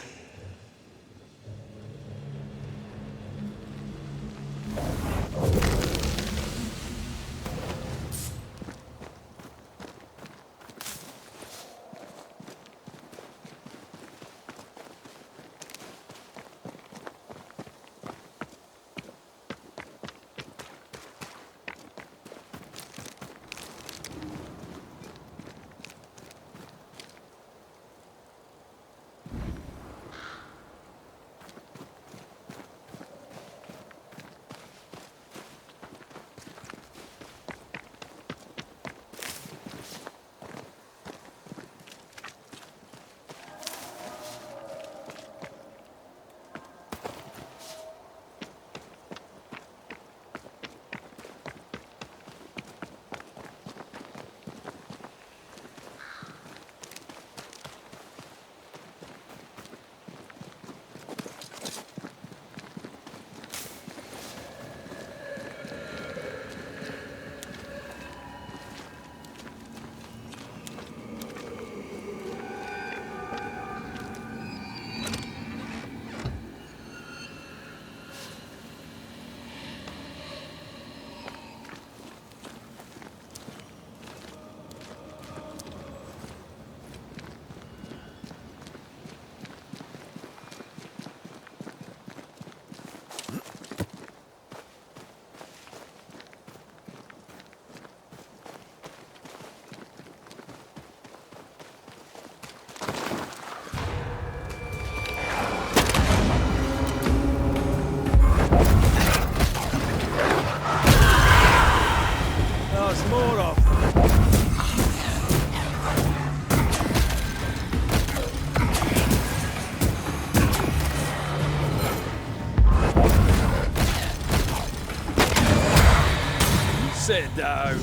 S1: it down.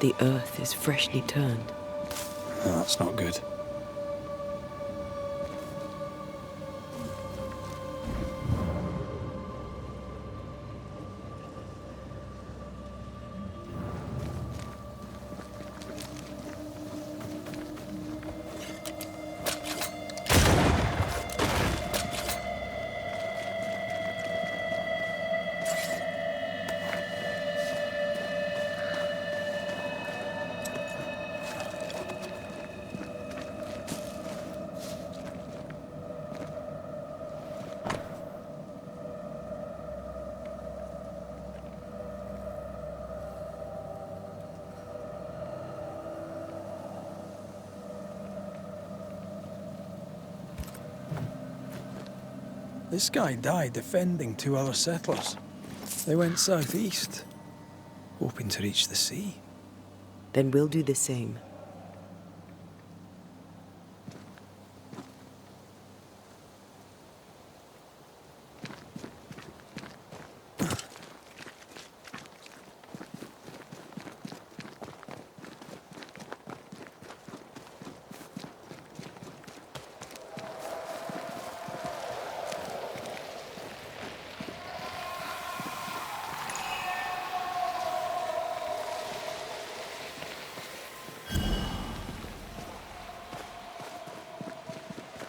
S2: The earth is freshly turned.
S1: Oh, that's not good. This guy died defending 2 other settlers. They went southeast, hoping to reach the sea.
S2: Then we'll do the same.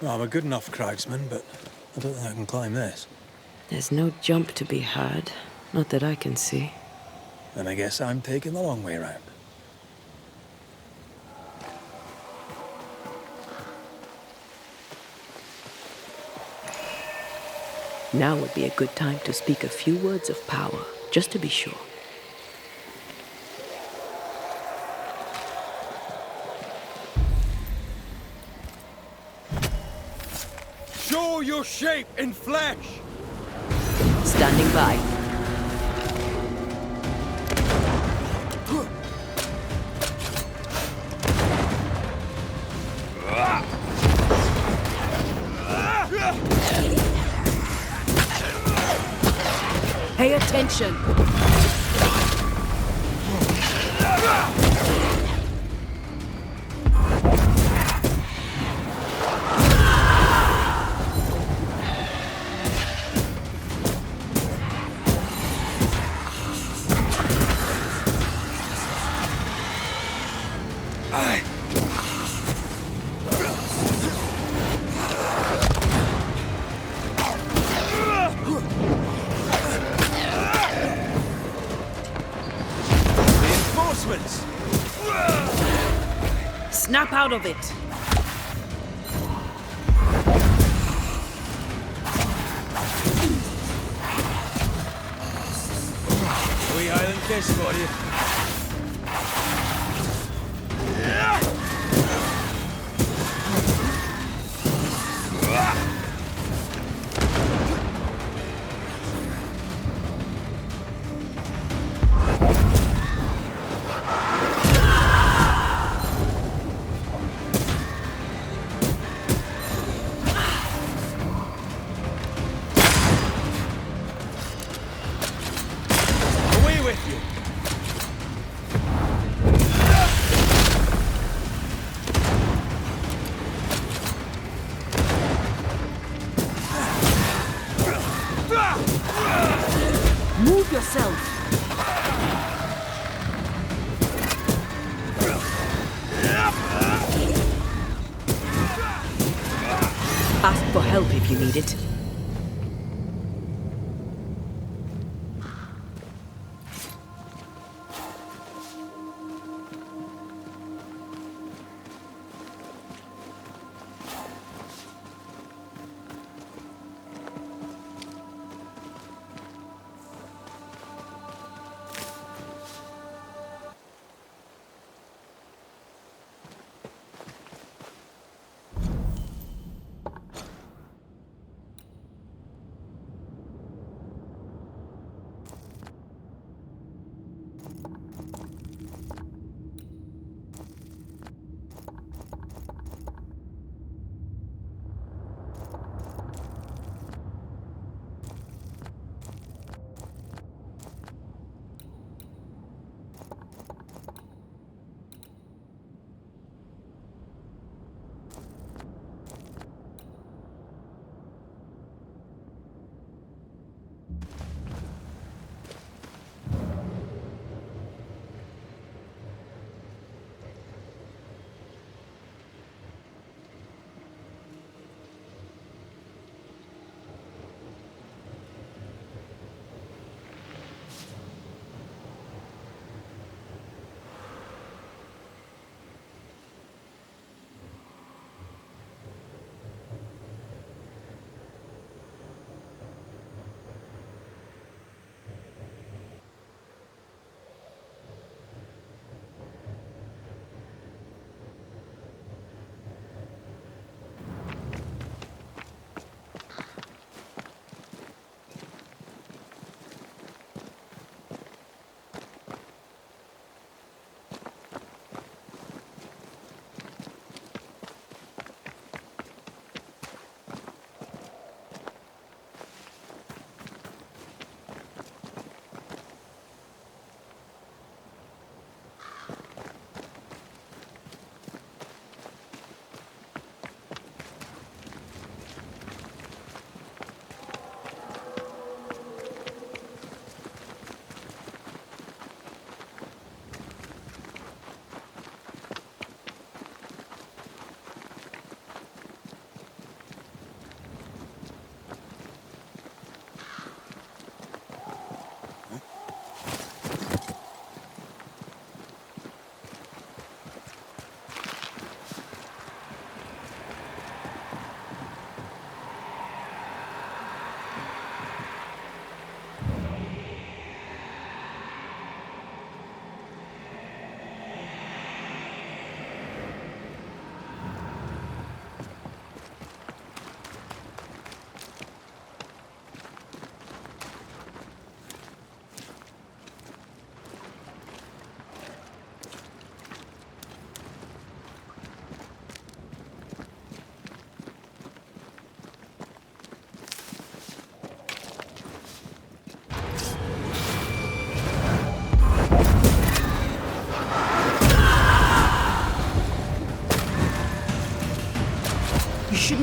S1: Well, I'm a good enough cragsman, but I don't think I can climb this.
S2: There's no jump to be had. Not that I can see.
S1: Then I guess I'm taking the long way round.
S2: Now would be a good time to speak a few words of power, just to be sure.
S1: Show your shape in flesh!
S2: Standing by. Pay attention. Snap out of it.
S1: Wee island kiss for you.
S2: Move yourself. Ask for help if you need it.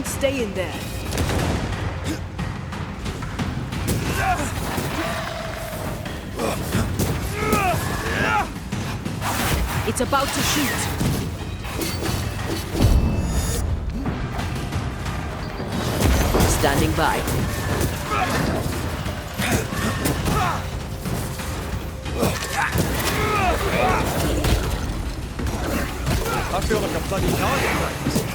S8: stay in there. It's about to shoot. Standing by.
S1: I feel like a bloody target practice.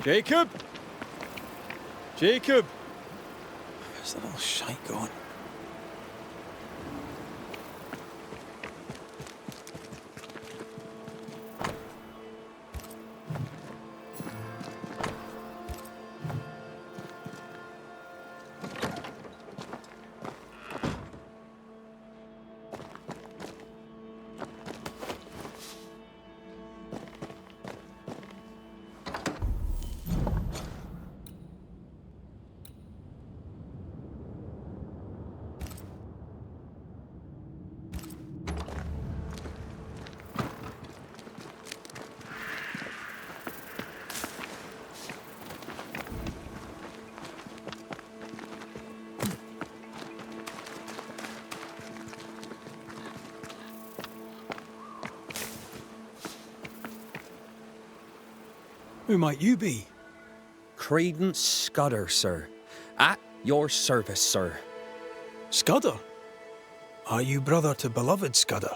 S7: Jacob? Jacob?
S1: Where's the little shite going? Who might you be?
S9: Credence Scudder, sir. At your service, sir.
S1: Scudder? Are you brother to beloved Scudder?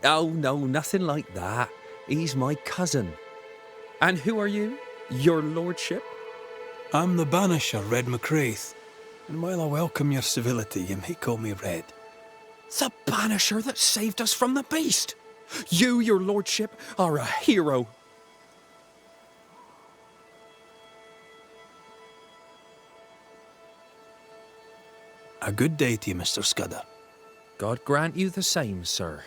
S9: Oh, no, nothing like that. He's my cousin. And who are you? Your lordship?
S1: I'm the Banisher, Red McCraith. And while I welcome your civility, you may call me Red.
S9: The Banisher that saved us from the beast! You, your lordship, are a hero.
S1: A good day to you, Mr. Scudder.
S9: God grant you the same, sir.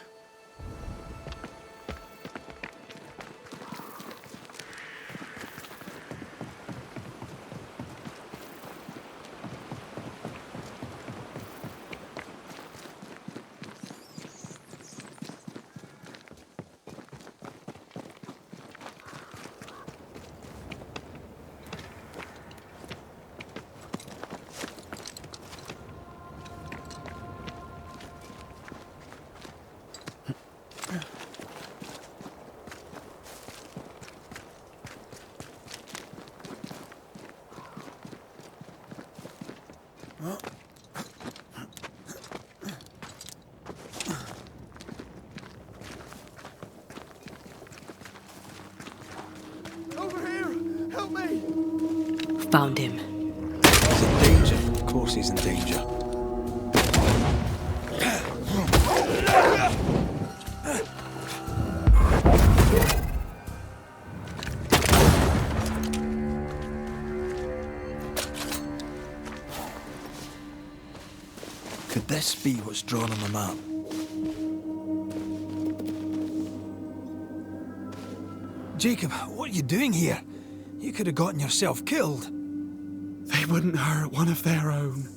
S7: Over here! Help me!
S2: Found him.
S1: He's in danger. Of course he's in danger. Could this be what's drawn on the map? Jacob, what are you doing here? You could have gotten yourself killed.
S7: They wouldn't hurt one of their own.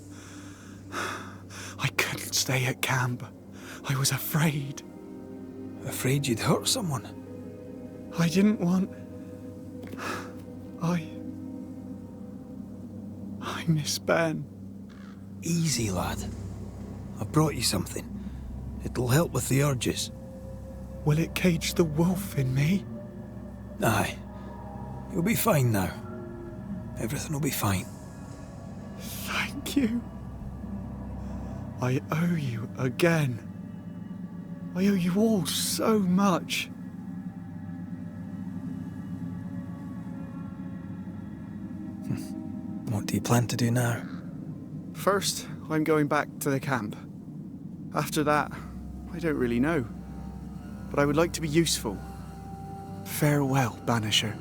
S7: I couldn't stay at camp. I was afraid.
S1: Afraid you'd hurt someone?
S7: I didn't want... I miss Ben.
S1: Easy, lad. I've brought you something. It'll help with the urges.
S7: Will it cage the wolf in me?
S1: Aye. You'll be fine now. Everything will be fine.
S7: Thank you. I owe you again. I owe you all so much.
S1: What do you plan to do now?
S7: First, I'm going back to the camp. After that, I don't really know. But I would like to be useful. Farewell, Banisher.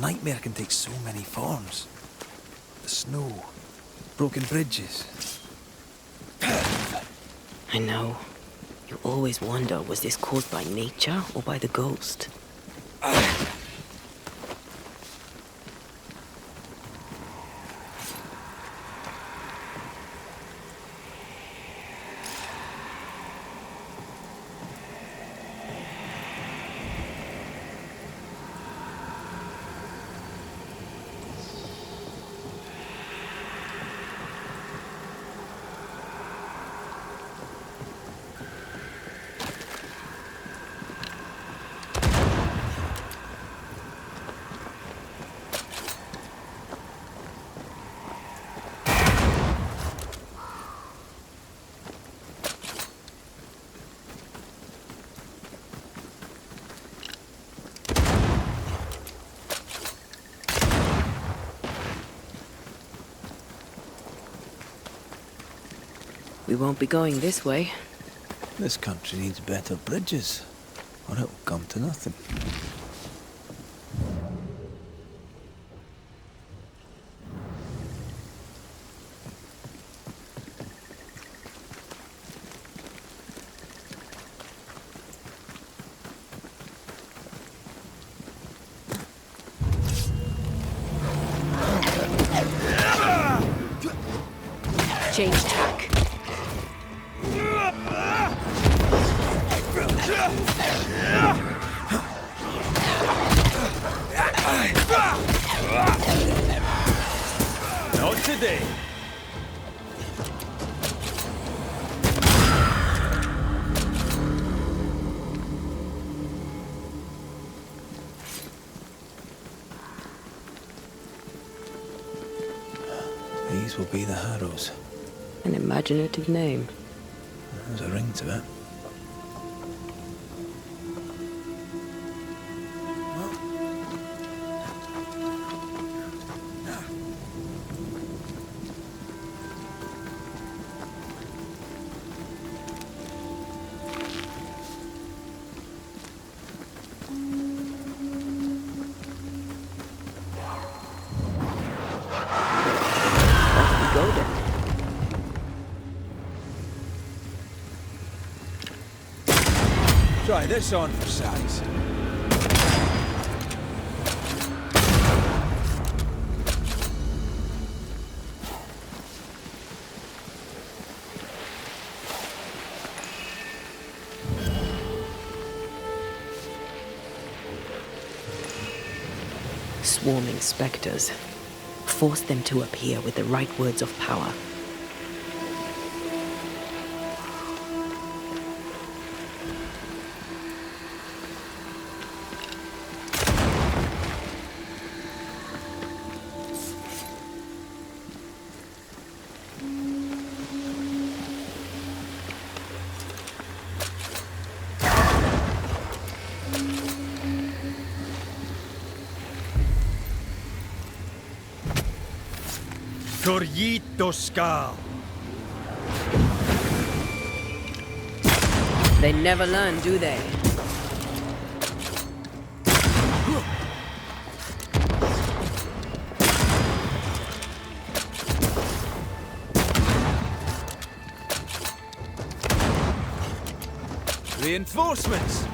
S1: nightmare can take so many forms. The snow, broken bridges.
S2: I know. You always wonder, was this caused by nature or by the ghost? We won't be going this way.
S1: This country needs better bridges, or it'll come to nothing.
S8: Change tack.
S9: Not today.
S1: These will be the Harrows.
S2: An imaginative name.
S1: There's a ring to it.
S2: Go then.
S1: Try this on for size.
S2: Swarming specters. Force them to appear with the right words of power.
S1: Skal.
S2: They never learn, do they?
S1: Reinforcements!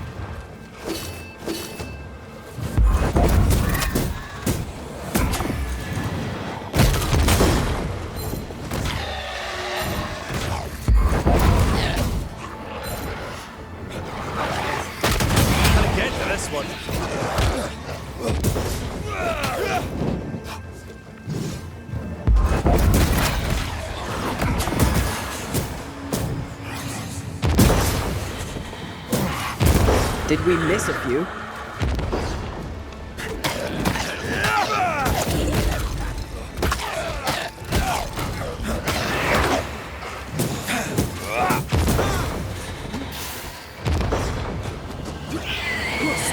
S2: Did we miss a few?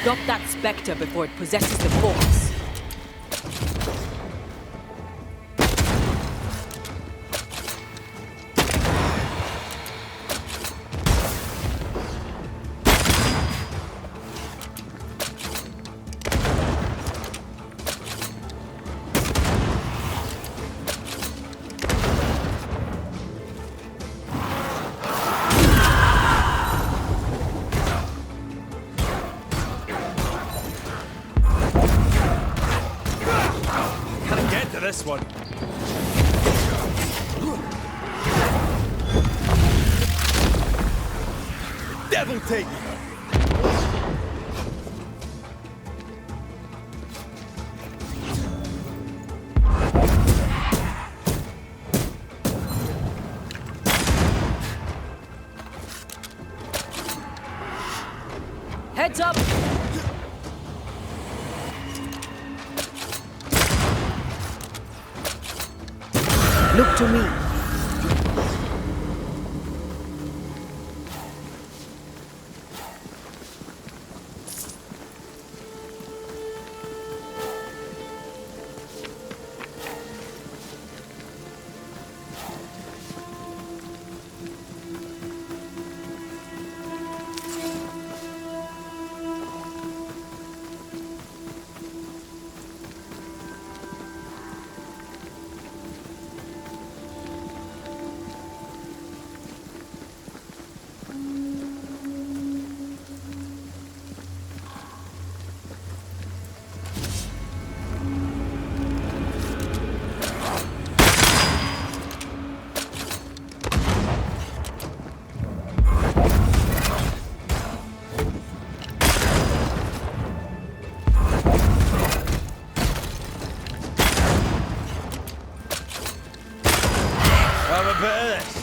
S8: Stop that spectre before it possesses the corpse.
S1: to this one. Devil take you!
S8: Heads up!
S2: Look to me.
S1: Have a bit of this.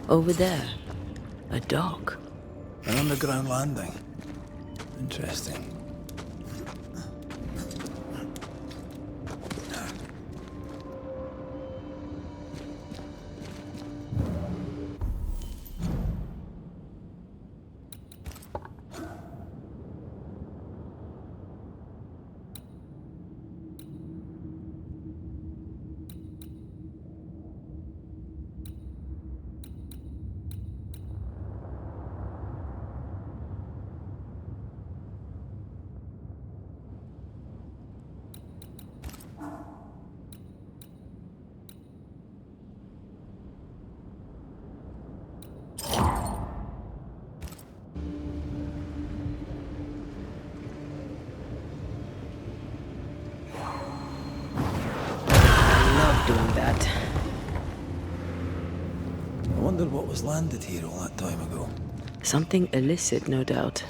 S2: Over there, a dock.
S1: An underground landing. Interesting.
S2: Doing that.
S1: I wondered what was landed here all that time ago.
S2: Something illicit, no doubt.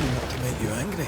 S1: Not to make you angry.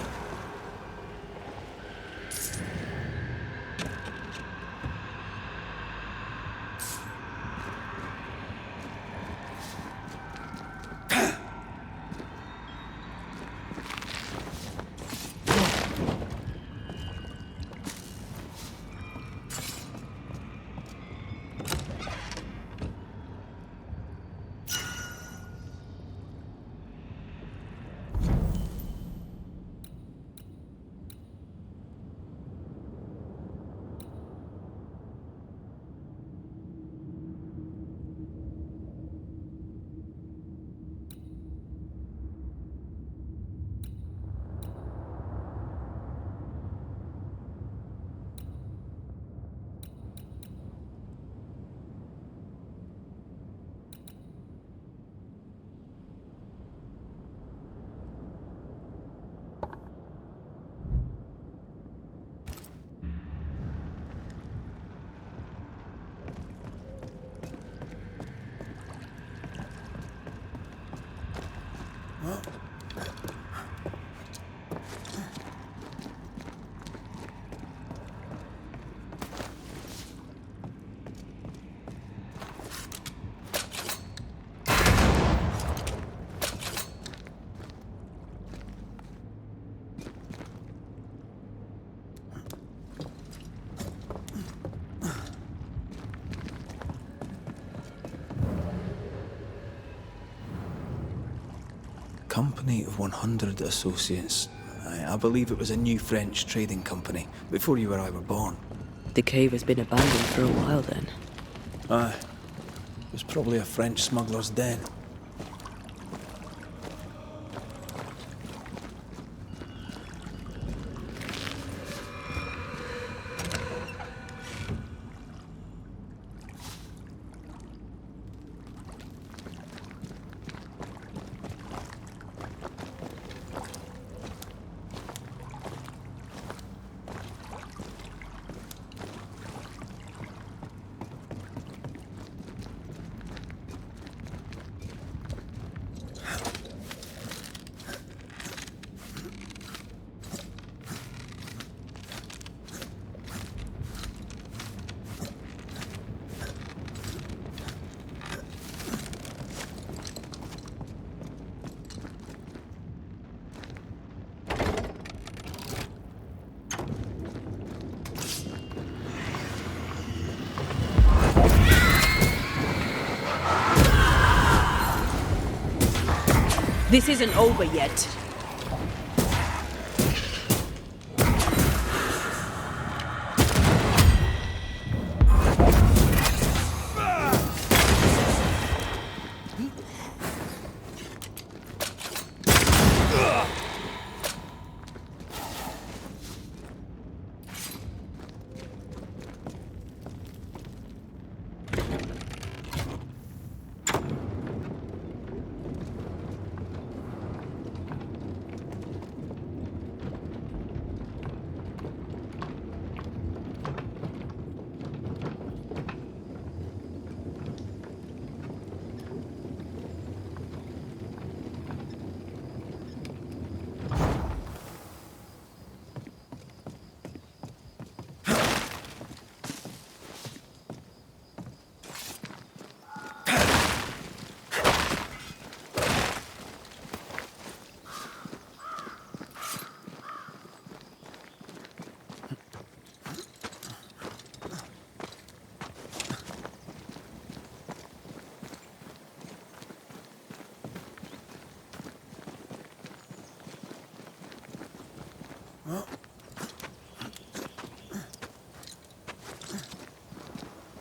S1: Company of 100 Associates. I believe it was a new French trading company, before you or I were born.
S2: The cave has been abandoned for a while then.
S1: Aye. It was probably a French smuggler's den.
S8: This isn't over yet.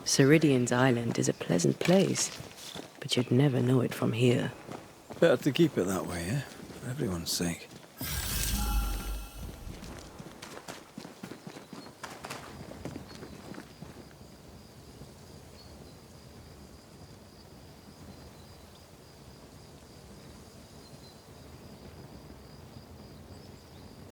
S2: Ceridian's island is a pleasant place, but you'd never know it from here.
S1: Better to keep it that way, eh? For everyone's sake.